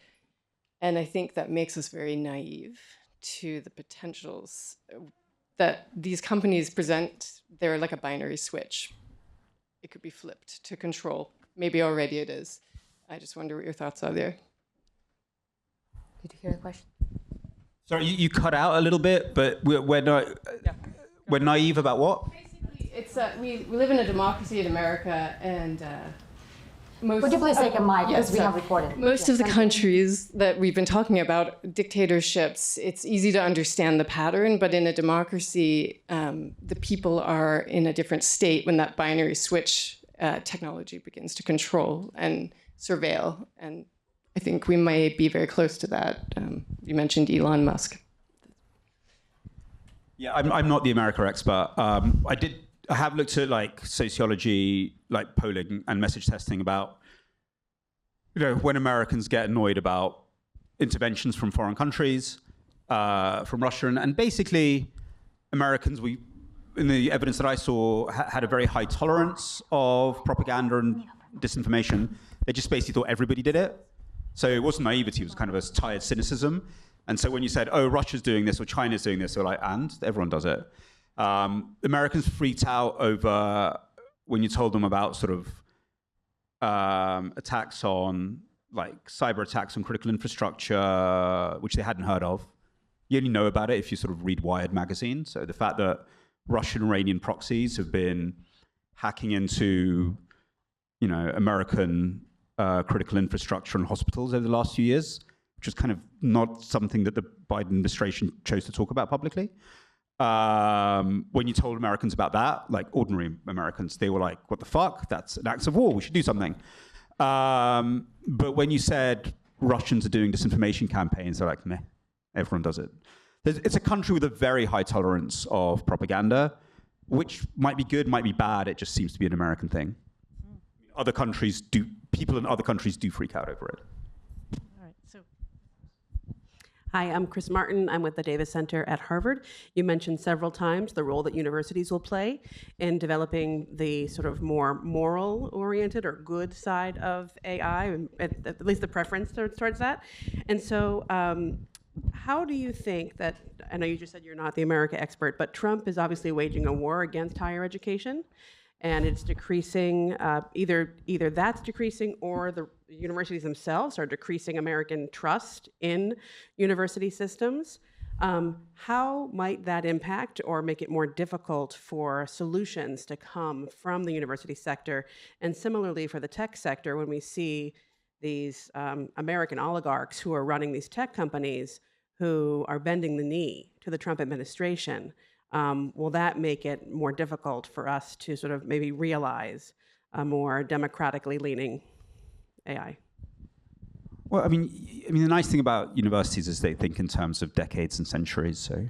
And I think that makes us very naive to the potentials that these companies present. They're like a binary switch. It could be flipped to control. Maybe already it is. I just wonder what your thoughts are there. Did you hear the question? Sorry, you cut out a little bit, but we're naive about what? Basically, it's we live in a democracy in America, and Could you please take a mic, yes, because we have recorded. most of the countries that we've been talking about, dictatorships, it's easy to understand the pattern, but in a democracy, the people are in a different state when that binary switch technology begins to control and surveil. And I think we may be very close to that. You mentioned Elon Musk. Yeah, I'm not the America expert. I have looked at like sociology, like polling and message testing about, you know, when Americans get annoyed about interventions from foreign countries, from Russia, and basically Americans, in the evidence that I saw, had a very high tolerance of propaganda and disinformation. They just basically thought everybody did it. So it wasn't naivety, it was kind of a tired cynicism. And so when you said, oh, Russia's doing this or China's doing this, they were like, and? Everyone does it. Americans freaked out over when you told them about sort of attacks on, like cyber attacks on critical infrastructure, which they hadn't heard of. You only know about it if you sort of read Wired magazine. So the fact that Russian Iranian proxies have been hacking into, you know, American critical infrastructure and hospitals over the last few years, which is kind of not something that the Biden administration chose to talk about publicly. When you told Americans about that, like ordinary Americans, they were like, what the fuck? That's an act of war. We should do something. But when you said Russians are doing disinformation campaigns, they're like, meh, everyone does it. It's a country with a very high tolerance of propaganda, which might be good, might be bad. It just seems to be an American thing. Other countries do, people in other countries do freak out over it. All right, so. Hi, I'm Chris Martin. I'm with the Davis Center at Harvard. You mentioned several times the role that universities will play in developing the sort of more moral-oriented or good side of AI, at least the preference towards that. And so how do you think that, I know you just said you're not the America expert, but Trump is obviously waging a war against higher education, and it's decreasing, either that's decreasing or the universities themselves are decreasing American trust in university systems. How might that impact or make it more difficult for solutions to come from the university sector? And similarly for the tech sector, when we see these American oligarchs who are running these tech companies who are bending the knee to the Trump administration, will that make it more difficult for us to sort of maybe realize a more democratically leaning AI? Well, I mean, the nice thing about universities is they think in terms of decades and centuries. So,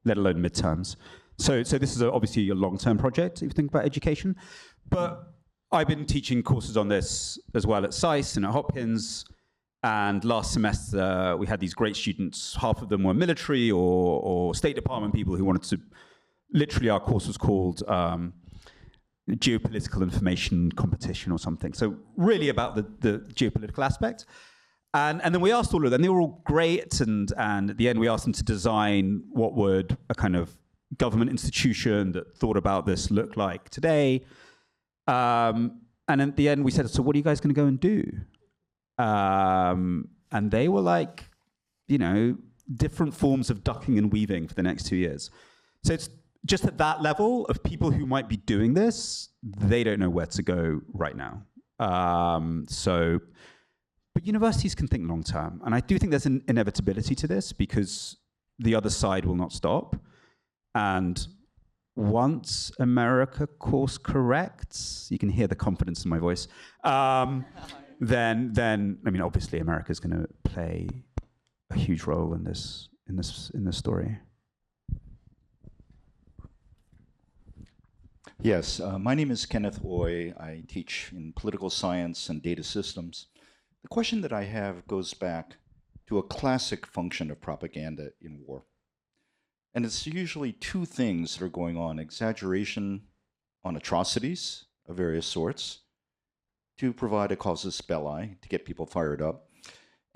let alone midterms. So this is obviously a long-term project if you think about education. But I've been teaching courses on this as well at SAIS and at Hopkins. And last semester, we had these great students. Half of them were military or State Department people who wanted to, literally our course was called Geopolitical Information Competition or something. So really about the geopolitical aspect. And then we asked all of them, they were all great. And at the end, we asked them to design what would a kind of government institution that thought about this look like today. And at the end, we said, so what are you guys going to go and do? And they were like, different forms of ducking and weaving for the next 2 years. So it's just at that level of people who might be doing this, they don't know where to go right now. But universities can think long term. And I do think there's an inevitability to this because the other side will not stop. And once America course corrects, you can hear the confidence in my voice, then I mean, obviously America's going to play a huge role in this story. Yes, my name is Kenneth Oy. I teach in political science and data systems. The question that I have goes back to a classic function of propaganda in war. And it's usually two things that are going on: exaggeration on atrocities of various sorts to provide a casus belli, to get people fired up,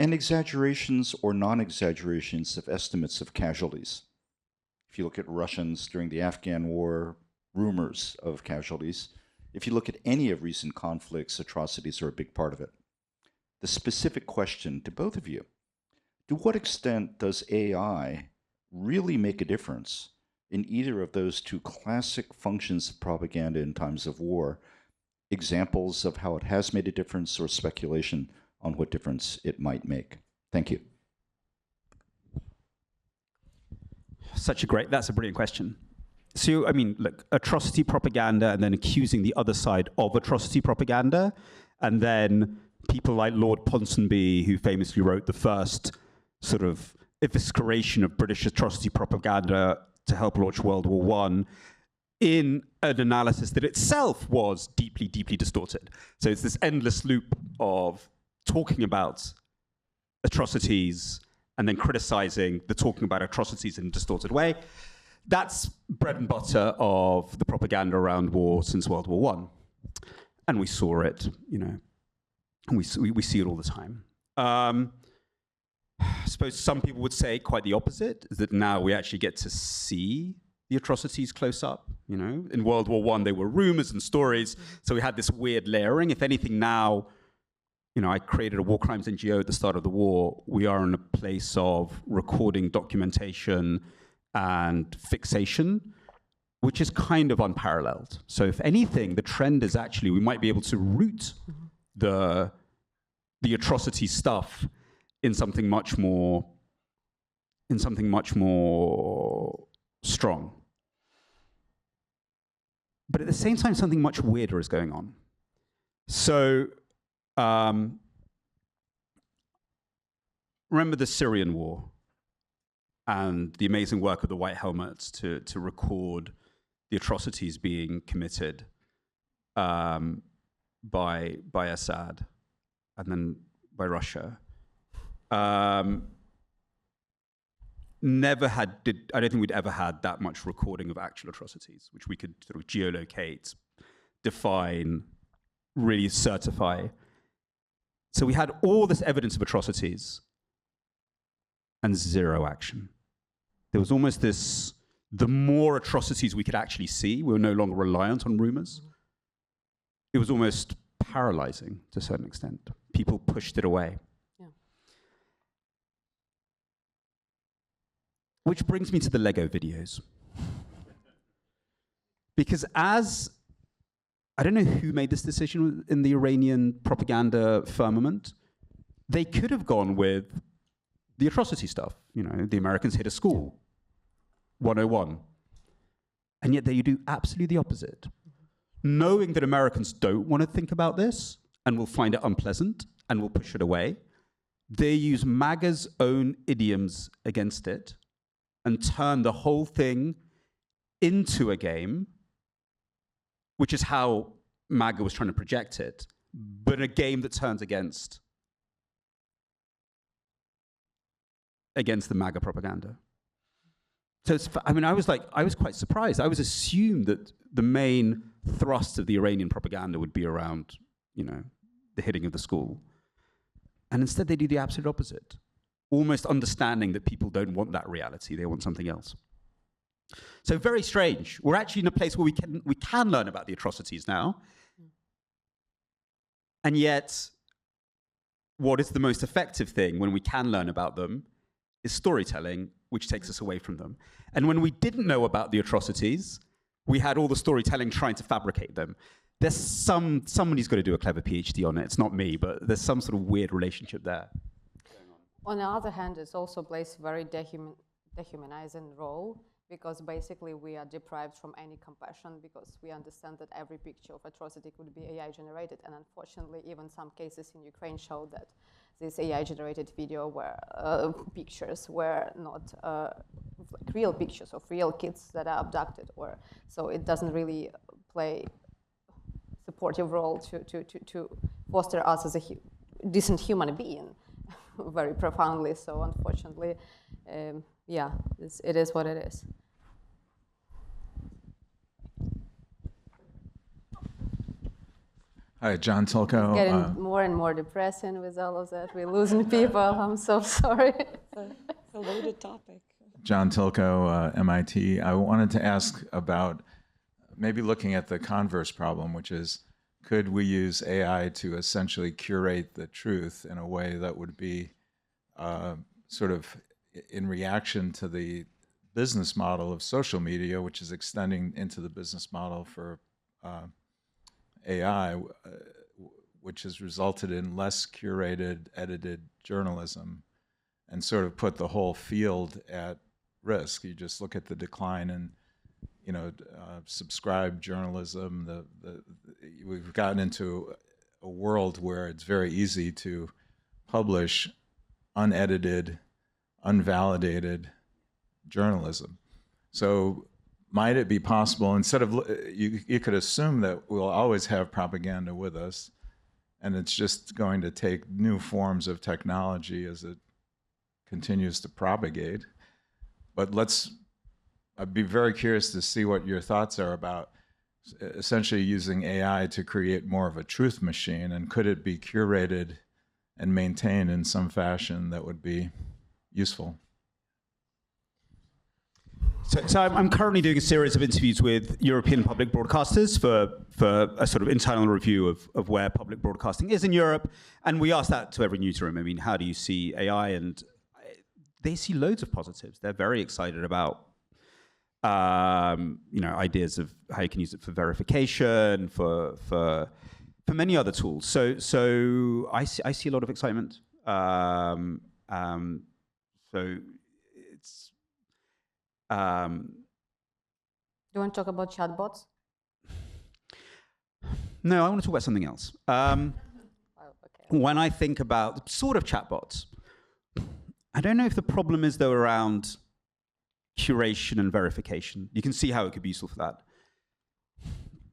and exaggerations or non-exaggerations of estimates of casualties. If you look at Russians during the Afghan war, rumors of casualties. If you look at any of recent conflicts, atrocities are a big part of it. The specific question to both of you: to what extent does AI really make a difference in either of those two classic functions of propaganda in times of war? Examples of how it has made a difference or speculation on what difference it might make. Thank you. That's a brilliant question. So, I mean, look, atrocity propaganda and then accusing the other side of atrocity propaganda, and then people like Lord Ponsonby, who famously wrote the first sort of evisceration of British atrocity propaganda to help launch World War I, in an analysis that itself was deeply, deeply distorted. So it's this endless loop of talking about atrocities and then criticizing the talking about atrocities in a distorted way. That's bread and butter of the propaganda around war since World War I. And we saw it, and we see it all the time. I suppose some people would say quite the opposite, is that now we actually get to see the atrocities close up. In World War I, they were rumors and stories, so we had this weird layering. If anything now, I created a war crimes NGO at the start of the war. We are in a place of recording documentation and fixation, which is kind of unparalleled. So if anything, the trend is actually we might be able to root the atrocity stuff in something much more strong. But at the same time, something much weirder is going on. So remember the Syrian war and the amazing work of the White Helmets to record the atrocities being committed by Assad and then by Russia. I don't think we'd ever had that much recording of actual atrocities, which we could sort of geolocate, define, really certify. So we had all this evidence of atrocities and zero action. There was almost this, the more atrocities we could actually see, we were no longer reliant on rumors. It was almost paralyzing to a certain extent. People pushed it away. Yeah. Which brings me to the Lego videos. Because I don't know who made this decision in the Iranian propaganda firmament. They could have gone with the atrocity stuff. You know, the Americans hit a school, 101. And yet they do absolutely the opposite. Knowing that Americans don't want to think about this and will find it unpleasant and will push it away, they use MAGA's own idioms against it and turn the whole thing into a game, which is how MAGA was trying to project it, but a game that turns against the MAGA propaganda. So I was quite surprised. I was assumed that the main thrust of the Iranian propaganda would be around, you know, the hitting of the school. And instead they do the absolute opposite, almost understanding that people don't want that reality, they want something else. So very strange. We're actually in a place where we can learn about the atrocities now. And yet, what is the most effective thing when we can learn about them is storytelling, which takes us away from them. And when we didn't know about the atrocities, we had all the storytelling trying to fabricate them. There's somebody's got to do a clever PhD on it. It's not me, but there's some sort of weird relationship there. On the other hand, it also plays a very dehumanizing role, because basically we are deprived from any compassion, because we understand that every picture of atrocity could be AI generated. And unfortunately, even some cases in Ukraine show that this AI generated video pictures were not like real pictures of real kids that are abducted, so it doesn't really play a supportive role to foster us as a decent human being very profoundly. So unfortunately, yeah, it is what it is. Hi, John Tilko. Getting more and more depressing with all of that. We're losing people. I'm so sorry. It's a loaded topic. John Tilko, MIT. I wanted to ask about maybe looking at the converse problem, which is, could we use AI to essentially curate the truth in a way that would be sort of in reaction to the business model of social media, which is extending into the business model for AI, which has resulted in less curated, edited journalism, and sort of put the whole field at risk. You just look at the decline in, you know, subscribed journalism. We've gotten into a world where it's very easy to publish unedited, unvalidated journalism. So might it be possible, instead of, you could assume that we'll always have propaganda with us, and it's just going to take new forms of technology as it continues to propagate. But I'd be very curious to see what your thoughts are about essentially using AI to create more of a truth machine, and could it be curated and maintained in some fashion that would be useful? So I'm currently doing a series of interviews with European public broadcasters for a sort of internal review of where public broadcasting is in Europe. And we asked that to every newsroom. I mean, how do you see AI? And they see loads of positives. They're very excited about you know, ideas of how you can use it for verification, for many other tools. So I see a lot of excitement. So it's. Do you want to talk about chatbots? No, I want to talk about something else. Okay. When I think about sort of chatbots, I don't know if the problem is though around curation and verification. You can see how it could be useful for that.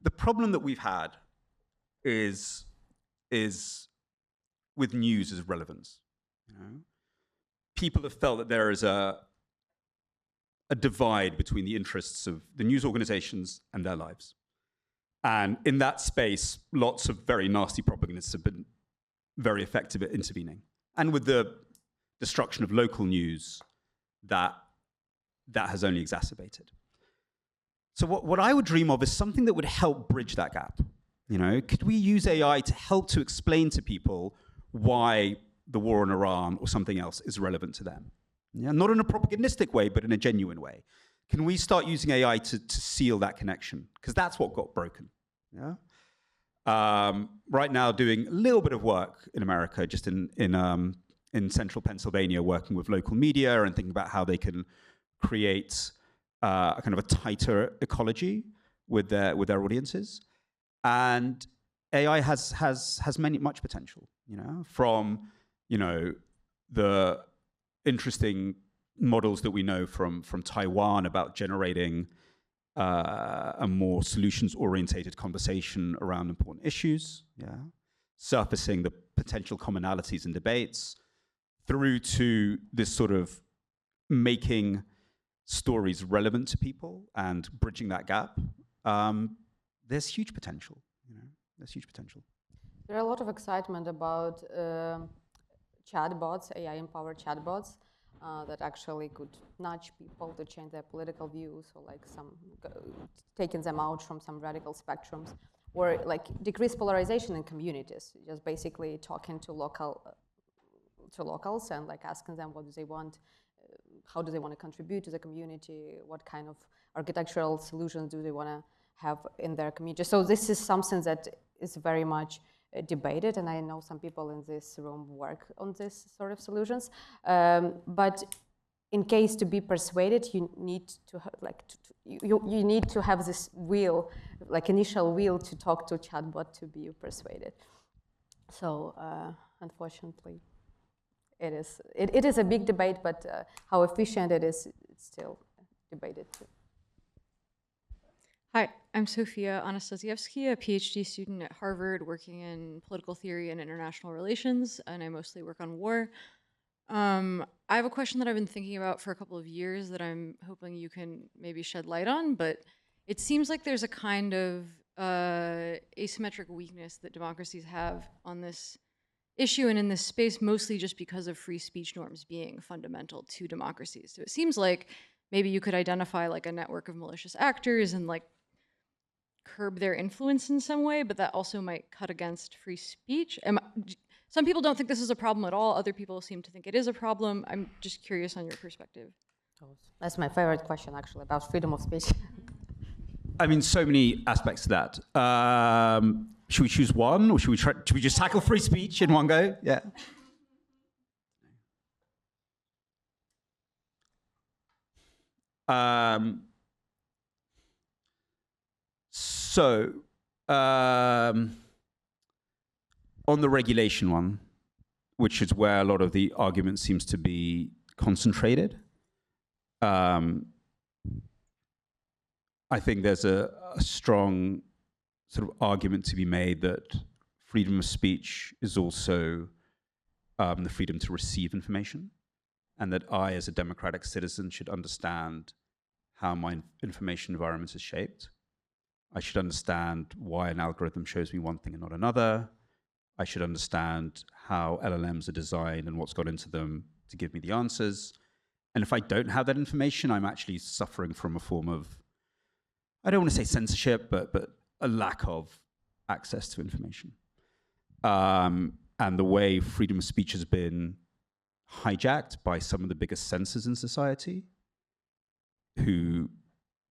The problem that we've had is with news as relevance. You know? People have felt that there is a divide between the interests of the news organizations and their lives. And in that space, lots of very nasty propagandists have been very effective at intervening. And with the destruction of local news, that has only exacerbated. So what I would dream of is something that would help bridge that gap. You know, could we use AI to help to explain to people why the war in Iran or something else is relevant to them? Yeah? Not in a propagandistic way, but in a genuine way. Can we start using AI to seal that connection? Because that's what got broken. Yeah? Right now, doing a little bit of work in America, just in central Pennsylvania, working with local media and thinking about how they can create a kind of a tighter ecology with their audiences. And AI has much potential, from the interesting models that we know from Taiwan about generating a more solutions-orientated conversation around important issues, surfacing the potential commonalities in debates, through to this sort of making stories relevant to people and bridging that gap. There's huge potential. There's huge potential. There are a lot of excitement about chatbots, AI-empowered chatbots, that actually could nudge people to change their political views, or like taking them out from some radical spectrums, or like decrease polarization in communities. Just basically talking to locals and like asking them what do they want, how do they want to contribute to the community, what kind of architectural solutions do they want to have in their community. So this is something that is very much debated, and I know some people in this room work on this sort of solutions. But in case to be persuaded, you need to you need to have this will, like initial will, to talk to chatbot to be persuaded. So unfortunately, it is a big debate, but how efficient it is, it's still debated too. Hi, I'm Sofia Anastasievsky, a PhD student at Harvard working in political theory and international relations, and I mostly work on war. I have a question that I've been thinking about for a couple of years that I'm hoping you can maybe shed light on, but it seems like there's a kind of asymmetric weakness that democracies have on this issue and in this space, mostly just because of free speech norms being fundamental to democracies. So it seems like maybe you could identify like a network of malicious actors and like curb their influence in some way, but that also might cut against free speech. Some people don't think this is a problem at all. Other people seem to think it is a problem. I'm just curious on your perspective. That's my favorite question, actually, about freedom of speech. I mean, so many aspects to that. Should we choose one, or should we just tackle free speech in one go? Yeah. So, on the regulation one, which is where a lot of the argument seems to be concentrated, I think there's a strong sort of argument to be made that freedom of speech is also the freedom to receive information, and that I, as a democratic citizen, should understand how my information environment is shaped. I should understand why an algorithm shows me one thing and not another. I should understand how LLMs are designed and what's got into them to give me the answers. And if I don't have that information, I'm actually suffering from a form of, I don't want to say censorship, but a lack of access to information. And the way freedom of speech has been hijacked by some of the biggest censors in society, who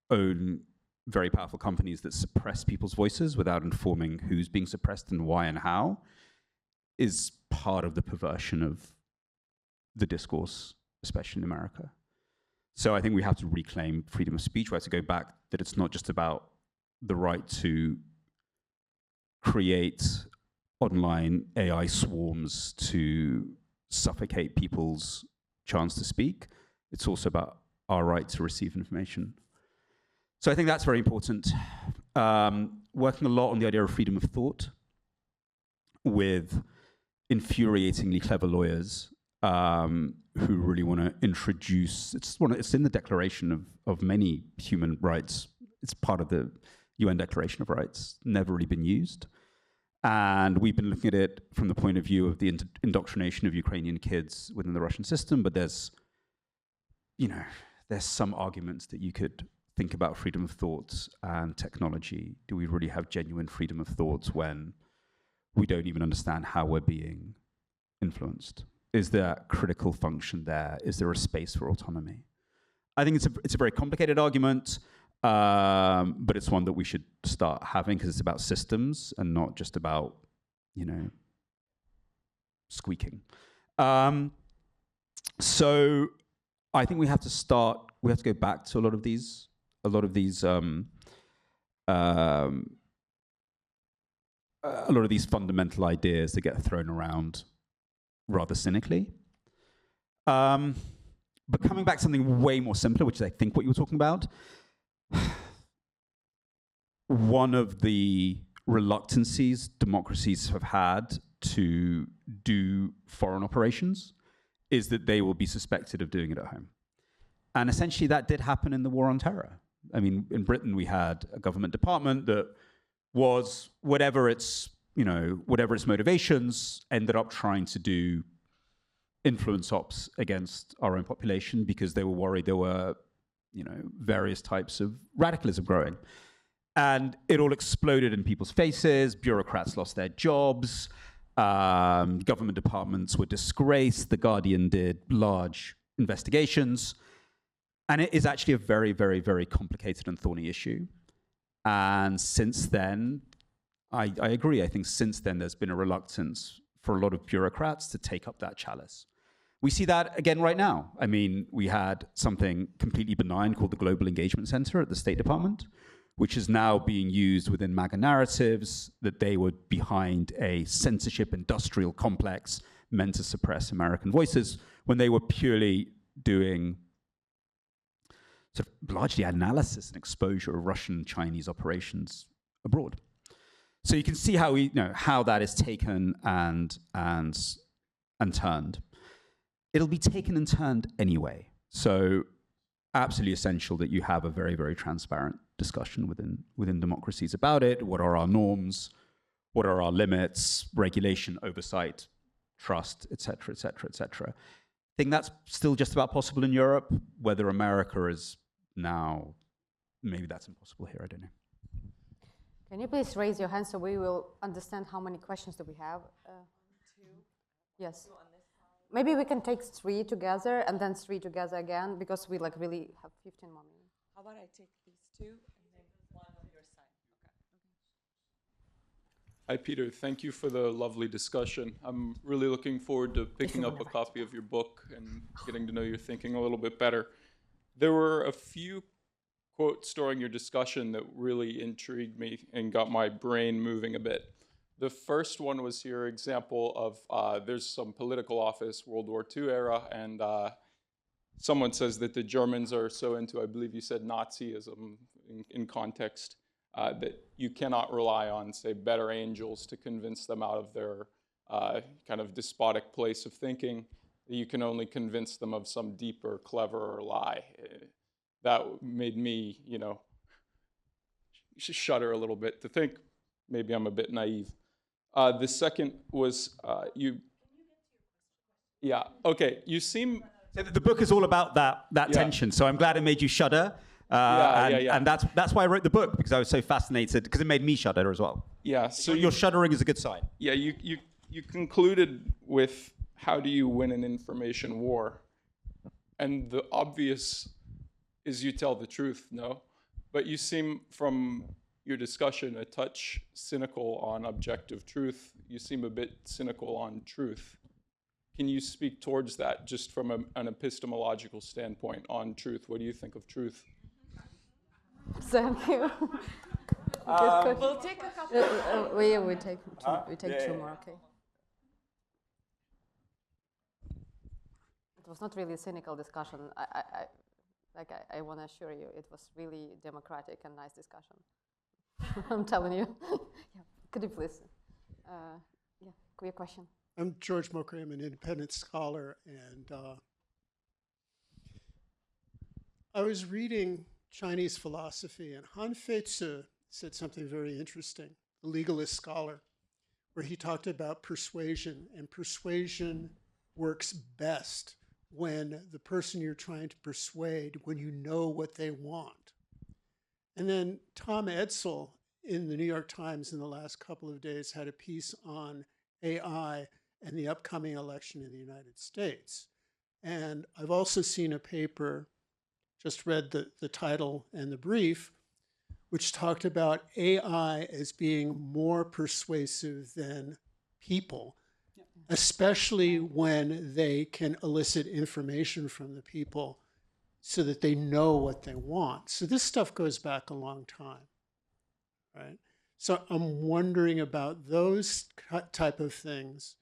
own very powerful companies that suppress people's voices without informing who's being suppressed and why and how, is part of the perversion of the discourse, especially in America. So I think we have to reclaim freedom of speech. We have to go back that it's not just about the right to create online AI swarms to suffocate people's chance to speak. It's also about our right to receive information. So I think that's very important. Working a lot on the idea of freedom of thought with infuriatingly clever lawyers who really want to introduce, it's in the Declaration of many human rights. It's part of the UN Declaration of Rights, never really been used. And we've been looking at it from the point of view of the indoctrination of Ukrainian kids within the Russian system, but there's some arguments that you could think about freedom of thought and technology. Do we really have genuine freedom of thought when we don't even understand how we're being influenced? Is there critical function there? Is there a space for autonomy? I think it's a very complicated argument, but it's one that we should start having because it's about systems and not just about, you know, squeaking. So I think we have to go back to a lot of these fundamental ideas that get thrown around rather cynically. But coming back to something way more simpler, which is I think what you were talking about, one of the reluctancies democracies have had to do foreign operations is that they will be suspected of doing it at home. And essentially that did happen in the war on terror. I mean, in Britain we had a government department that was, whatever its motivations, ended up trying to do influence ops against our own population because they were worried there were, you know, various types of radicalism growing. And it all exploded in people's faces. Bureaucrats lost their jobs. Government departments were disgraced. The Guardian did large investigations. And it is actually a very, very, very complicated and thorny issue. And since then, I agree. I think since then there's been a reluctance for a lot of bureaucrats to take up that chalice. We see that again right now. I mean, we had something completely benign called the Global Engagement Center at the State Department, which is now being used within MAGA narratives that they were behind a censorship industrial complex meant to suppress American voices, when they were purely doing sort of largely analysis and exposure of Russian and Chinese operations abroad. So you can see how how that is taken and turned. It'll be taken and turned anyway. So absolutely essential that you have a very, very transparent discussion within democracies about it. What are our norms? What are our limits? Regulation, oversight, trust, et cetera, et cetera, et cetera. I think that's still just about possible in Europe. Whether America is now, maybe that's impossible here, I don't know. Can you please raise your hand so we will understand how many questions do we have? 2. Yes. Maybe we can take 3 together and then 3 together again, because we like really have 15 more minutes. How about I take these 2 and then 1 on your side? Hi, Peter. Thank you for the lovely discussion. I'm really looking forward to picking up a copy of your book and getting to know your thinking a little bit better. There were a few quotes during your discussion that really intrigued me and got my brain moving a bit. The first one was your example of there's some political office, World War II era, and someone says that the Germans are so into, I believe you said Nazism in context, that you cannot rely on, say, better angels to convince them out of their kind of despotic place of thinking. You can only convince them of some deeper, cleverer lie. That made me, you know, shudder a little bit to think maybe I'm a bit naive. The second was yeah, okay, you seem... The book is all about that tension, so I'm glad it made you shudder. And that's why I wrote the book, because I was so fascinated, because it made me shudder as well. Yeah, so your shuddering is a good sign. Yeah, you concluded with, how do you win an information war? And the obvious is you tell the truth, no? But you seem, from your discussion, a touch cynical on objective truth. You seem a bit cynical on truth. Can you speak towards that, just from an epistemological standpoint on truth? What do you think of truth? Thank you. We'll take a couple. We take 2 more, okay. It was not really a cynical discussion. I want to assure you, it was really democratic and nice discussion. I'm telling you. Yeah. Could you please? Your question. I'm George Mokray. I'm an independent scholar, and I was reading Chinese philosophy, and Han Feizi said something very interesting, the legalist scholar, where he talked about persuasion, and persuasion works best when the person you're trying to persuade, when you know what they want. And then Tom Edsall in the New York Times in the last couple of days had a piece on AI and the upcoming election in the United States. And I've also seen a paper, just read the title and the brief, which talked about AI as being more persuasive than people, especially when they can elicit information from the people so that they know what they want. So this stuff goes back a long time, right? So I'm wondering about those type of things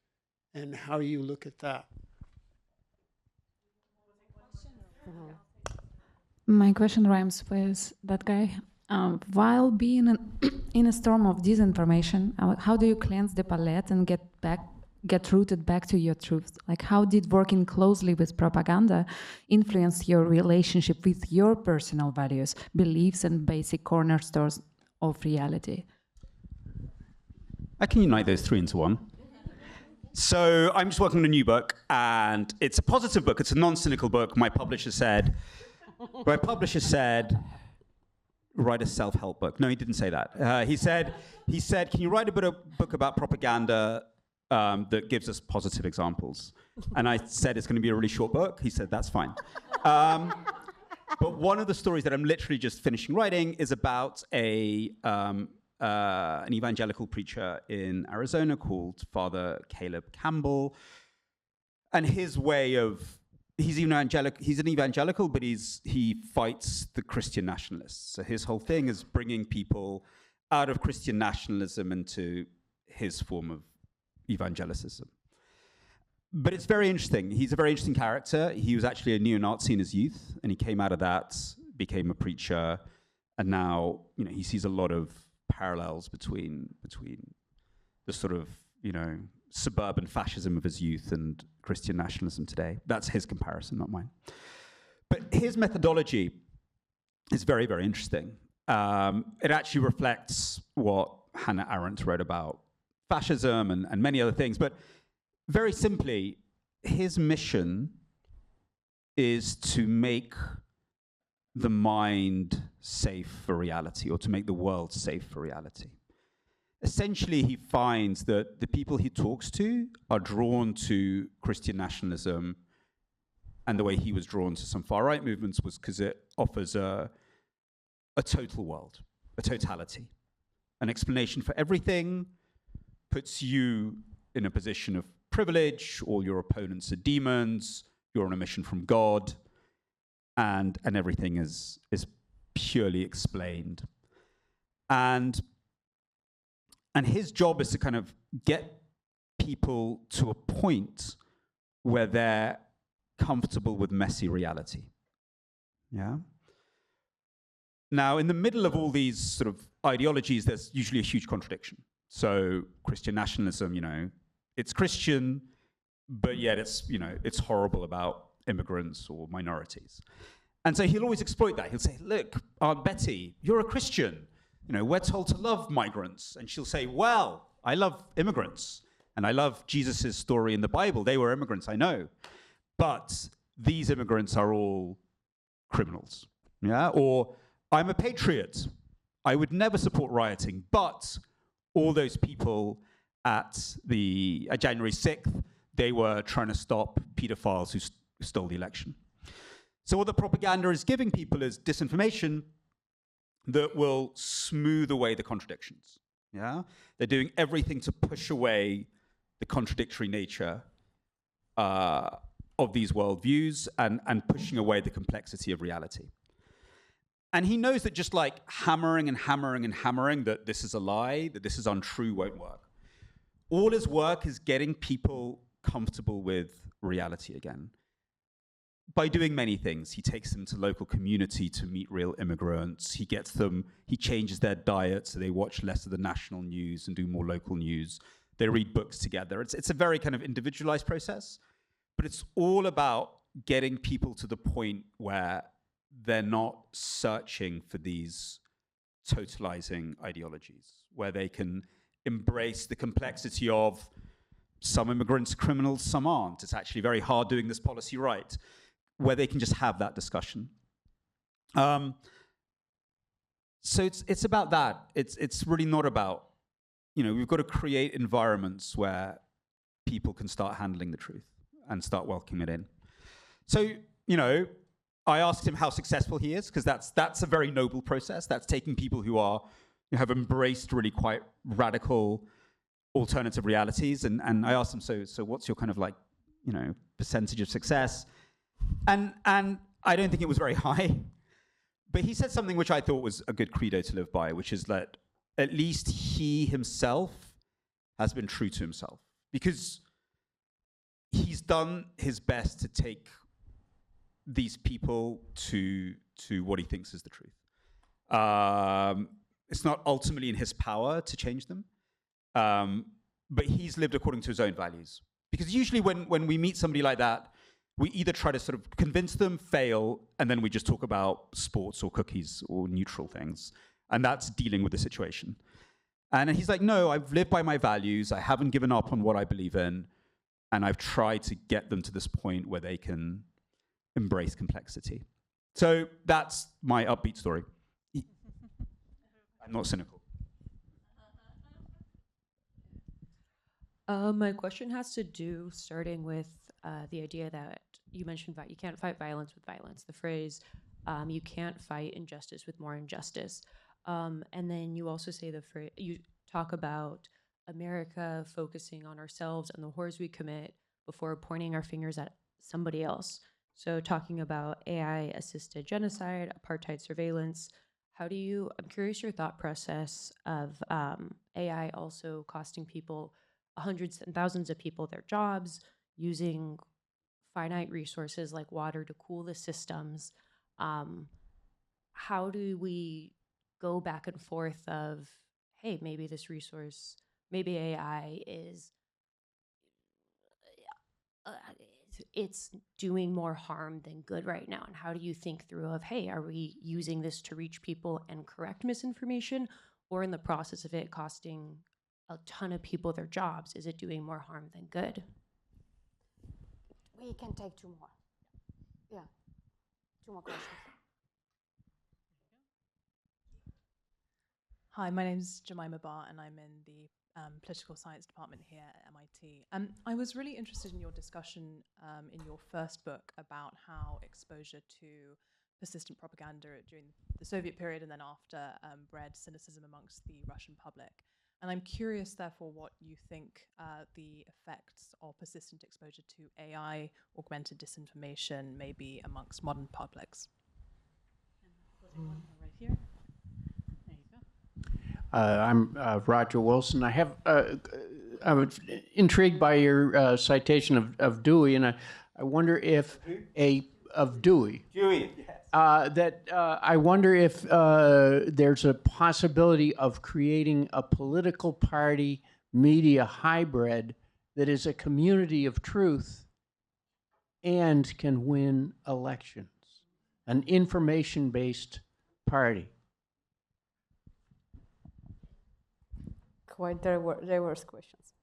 and how you look at that. My question rhymes with that guy. While being in a storm of disinformation, how do you cleanse the palette and get rooted back to your truth? Like, how did working closely with propaganda influence your relationship with your personal values, beliefs, and basic cornerstones of reality? I can unite those three into one. So I'm just working on a new book, and it's a positive book. It's a non-cynical book. My publisher said, write a self-help book. No, he didn't say that. He said, can you write a book about propaganda that gives us positive examples? And I said, it's going to be a really short book. He said, that's fine. But one of the stories that I'm literally just finishing writing is about an evangelical preacher in Arizona called Father Caleb Campbell. And his way of, he's an evangelical, but he fights the Christian nationalists. So his whole thing is bringing people out of Christian nationalism into his form of evangelicism. But it's very interesting. He's a very interesting character. He was actually a neo-Nazi in his youth, and he came out of that, became a preacher, and now he sees a lot of parallels between the sort of suburban fascism of his youth and Christian nationalism today. That's his comparison, not mine. But his methodology is very, very interesting. It actually reflects what Hannah Arendt wrote about fascism and many other things. But very simply, his mission is to make the mind safe for reality, or to make the world safe for reality. Essentially, he finds that the people he talks to are drawn to Christian nationalism, and the way he was drawn to some far-right movements was because it offers a total world, a totality, an explanation for everything, puts you in a position of privilege, all your opponents are demons, you're on a mission from God, and everything is purely explained. And his job is to kind of get people to a point where they're comfortable with messy reality. Yeah? Now, in the middle of all these sort of ideologies, there's usually a huge contradiction. So Christian nationalism, it's Christian, but yet it's horrible about immigrants or minorities. And so he'll always exploit that. He'll say, look, Aunt Betty, you're a Christian. We're told to love migrants. And she'll say, well, I love immigrants. And I love Jesus' story in the Bible. They were immigrants, I know. But these immigrants are all criminals. Yeah? Or I'm a patriot. I would never support rioting. But all those people at January 6th, they were trying to stop pedophiles who stole the election. So what the propaganda is giving people is disinformation that will smooth away the contradictions. Yeah? They're doing everything to push away the contradictory nature of these worldviews and pushing away the complexity of reality. And he knows that just like hammering and hammering and hammering that this is a lie, that this is untrue, won't work. All his work is getting people comfortable with reality again. By doing many things. He takes them to local community to meet real immigrants. He changes their diet so they watch less of the national news and do more local news. They read books together. It's a very kind of individualized process, but it's all about getting people to the point where they're not searching for these totalizing ideologies, where they can embrace the complexity of some immigrants are criminals, some aren't. It's actually very hard doing this policy right, where they can just have that discussion. So it's about that. It's really not about, we've got to create environments where people can start handling the truth and start welcoming it in. So, you know, I asked him how successful he is, because that's a very noble process. That's taking people who have embraced really quite radical alternative realities. And I asked him, so what's your kind of like, you know, percentage of success? And I don't think it was very high. But he said something which I thought was a good credo to live by, which is that at least he himself has been true to himself, because he's done his best to take these people to what he thinks is the truth. It's not ultimately in his power to change them, but he's lived according to his own values. Because usually when we meet somebody like that, we either try to sort of convince them, fail, and then we just talk about sports or cookies or neutral things. And that's dealing with the situation. And he's like, no, I've lived by my values. I haven't given up on what I believe in. And I've tried to get them to this point where they can embrace complexity. So that's my upbeat story. I'm not cynical. My question has to do, starting with the idea that you mentioned you can't fight violence with violence. The phrase, you can't fight injustice with more injustice. And then you also say you talk about America focusing on ourselves and the horrors we commit before pointing our fingers at somebody else. So talking about AI-assisted genocide, apartheid surveillance, I'm curious your thought process of AI also costing people, hundreds and thousands of people, their jobs, using finite resources like water to cool the systems. How do we go back and forth of, hey, maybe this resource, maybe AI is, it's doing more harm than good right now? And how do you think through of, hey, are we using this to reach people and correct misinformation, or in the process of it costing a ton of people their jobs? Is it doing more harm than good? We can take two more. Yeah, two more questions. Hi, my name is Jemima Barr, and I'm in the political science department here at MIT. I was really interested in your discussion in your first book about how exposure to persistent propaganda during the Soviet period and then after bred cynicism amongst the Russian public. And I'm curious, therefore, what you think the effects of persistent exposure to AI-augmented disinformation may be amongst modern publics. Right here. There you go. I'm Roger Wilson. I was intrigued by your citation of Dewey, and I wonder if of Dewey. Dewey, yes. I wonder if there's a possibility of creating a political party media hybrid that is a community of truth and can win elections, an information-based party. Quite diverse questions.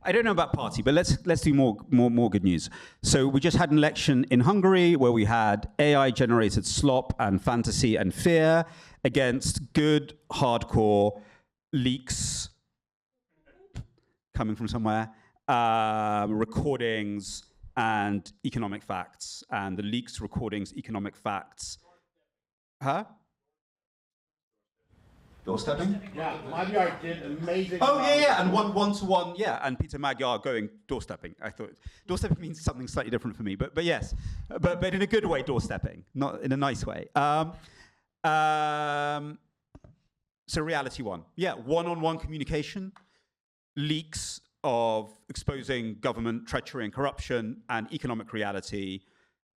I don't know about party, but let's do more good news. So we just had an election in Hungary where we had AI-generated slop and fantasy and fear against good, hardcore leaks coming from somewhere, recordings and economic facts. And the leaks, recordings, economic facts. Huh? Doorstepping? Yeah, Magyar did amazing. Oh, yeah, and one-to-one, yeah, and Peter Magyar going doorstepping. I thought doorstepping means something slightly different for me, but yes, but in a good way, doorstepping, not in a nice way. So reality one, yeah, one-on-one communication, leaks of exposing government treachery and corruption, and economic reality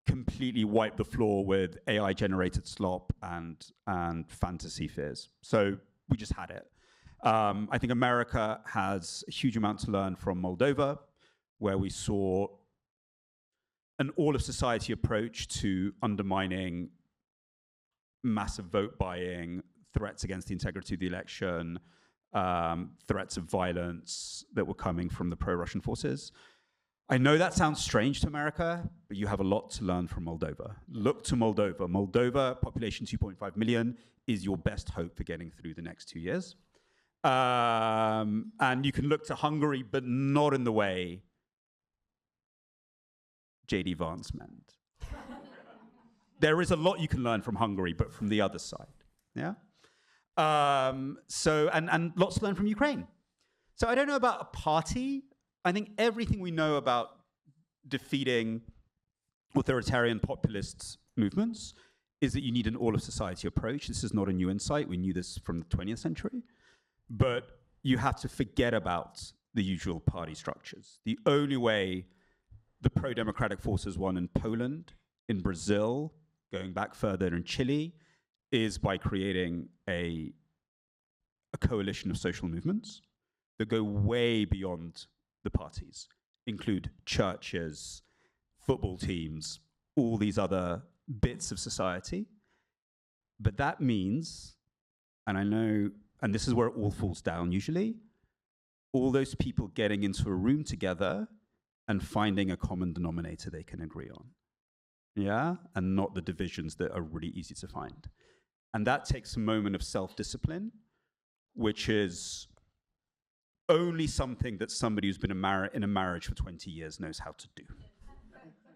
completely wiped the floor with AI-generated slop and fantasy fears. So we just had it. I think America has a huge amount to learn from Moldova, where we saw an all-of-society approach to undermining massive vote buying, threats against the integrity of the election, threats of violence that were coming from the pro-Russian forces. I know that sounds strange to America, but you have a lot to learn from Moldova. Look to Moldova. Moldova, population 2.5 million, is your best hope for getting through the next 2 years. And you can look to Hungary, but not in the way J.D. Vance meant. There is a lot you can learn from Hungary, but from the other side. Yeah. And lots to learn from Ukraine. So I don't know about a party. I think everything we know about defeating authoritarian populist movements is that you need an all-of-society approach. This is not a new insight. We knew this from the 20th century. But you have to forget about the usual party structures. The only way the pro-democratic forces won in Poland, in Brazil, going back further in Chile, is by creating a coalition of social movements that go way beyond the parties, include churches, football teams, all these other bits of society. But that means, and I know, and this is where it all falls down usually, all those people getting into a room together and finding a common denominator they can agree on. Yeah? And not the divisions that are really easy to find. And that takes a moment of self-discipline, which is only something that somebody who's been in a marriage for 20 years knows how to do.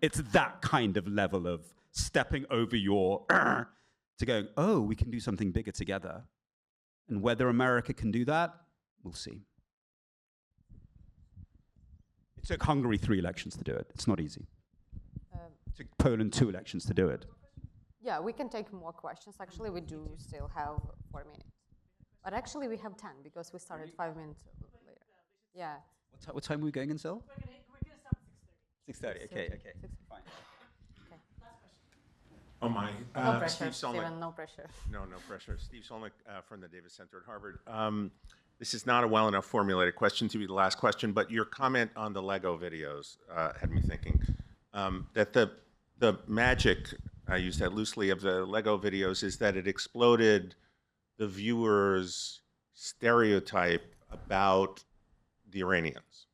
It's that kind of level of stepping over your to going, oh, we can do something bigger together. And whether America can do that, we'll see. It took Hungary 3 elections to do it. It's not easy. It took Poland 2 elections to do it. Yeah, we can take more questions. Actually, we do still have 4 minutes. But actually, we have 10 because we started 5 minutes later. Yeah. What time are we going until? We're going to start at 6:30. 6:30, okay, fine. Okay. Oh my. No pressure, Steve Solnick. Steven, no pressure. No pressure. Steve Solnick from the Davis Center at Harvard. This is not a well enough formulated question to be the last question, but your comment on the Lego videos had me thinking that the magic, I use that loosely, of the Lego videos is that it exploded the viewer's stereotype about the Iranians,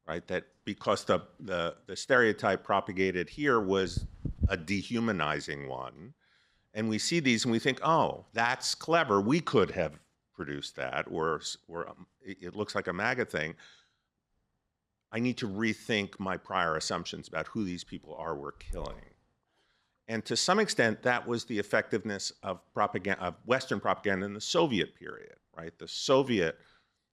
right? That because the stereotype propagated here was a dehumanizing one, and we see these and we think, oh, that's clever. We could have produced that, or it looks like a MAGA thing. I need to rethink my prior assumptions about who these people are we're killing. And to some extent, that was the effectiveness of propaganda, of Western propaganda in the Soviet period, right? The Soviet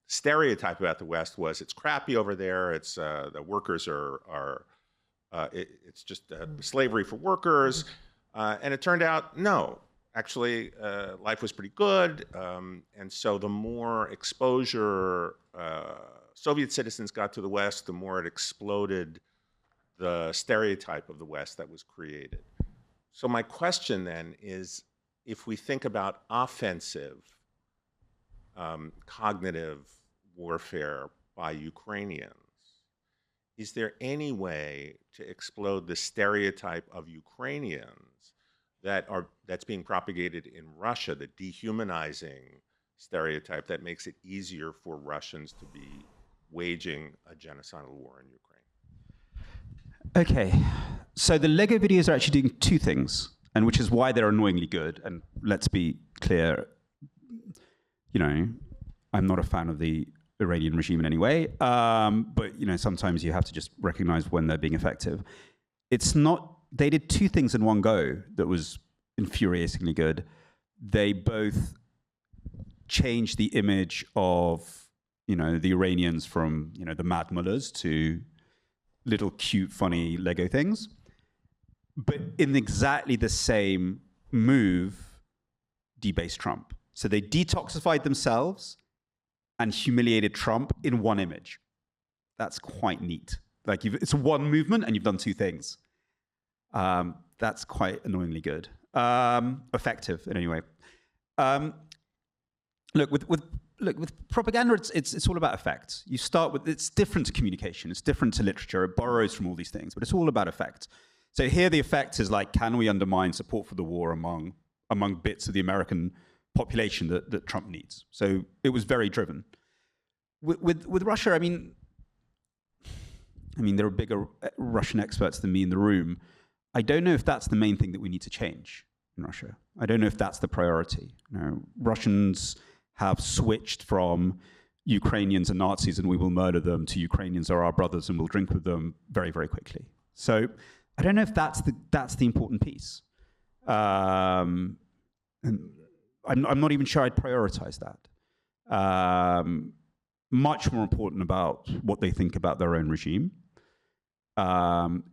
stereotype about the West was it's crappy over there. It's the workers it's just slavery for workers, and it turned out no. Actually, life was pretty good, and so the more exposure Soviet citizens got to the West, the more it exploded the stereotype of the West that was created. So my question then is, if we think about offensive cognitive warfare by Ukrainians, is there any way to explode the stereotype of Ukrainians that's being propagated in Russia, the dehumanizing stereotype that makes it easier for Russians to be waging a genocidal war in Ukraine? Okay, so the Lego videos are actually doing 2 things, and which is why they're annoyingly good. And let's be clear, you know, I'm not a fan of the Iranian regime in any way, but you know, sometimes you have to just recognize when they're being effective. It's not, they did 2 things in one go that was infuriatingly good. They both changed the image of, you know, the Iranians from, you know, the mad mullahs to little cute, funny Lego things. But in exactly the same move, debased Trump. So they detoxified themselves and humiliated Trump in one image. That's quite neat. Like, it's one movement and you've done 2 things. That's quite annoyingly good. Effective in any way. Look, with propaganda, it's all about effect. You start with, it's different to communication, it's different to literature, it borrows from all these things, but it's all about effect. So here the effect is like, can we undermine support for the war among bits of the American population that Trump needs? So it was very driven. With Russia, I mean, I mean, there are bigger Russian experts than me in the room. I don't know if that's the main thing that we need to change in Russia. I don't know if that's the priority. You know, Russians have switched from Ukrainians are Nazis and we will murder them to Ukrainians are our brothers and we'll drink with them very, very quickly. So I don't know if that's the important piece. And I'm not even sure I'd prioritize that. Much more important about what they think about their own regime.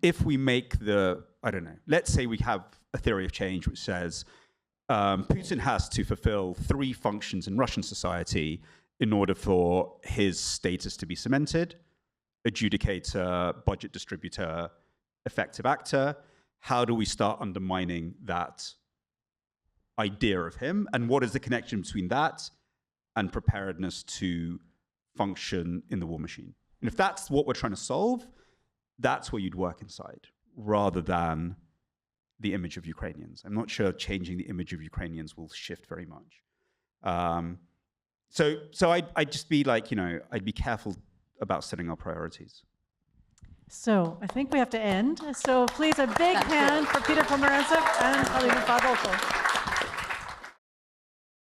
If we make I don't know, let's say we have a theory of change which says Putin has to fulfill 3 functions in Russian society in order for his status to be cemented: adjudicator, budget distributor, effective actor. How do we start undermining that idea of him? And what is the connection between that and preparedness to function in the war machine? And if that's what we're trying to solve, that's where you'd work inside, rather than the image of Ukrainians. I'm not sure changing the image of Ukrainians will shift very much. So I'd just be like, I'd be careful about setting our priorities. So I think we have to end. So please, a big hand for Peter Pomerantsev and Halima Fadolko.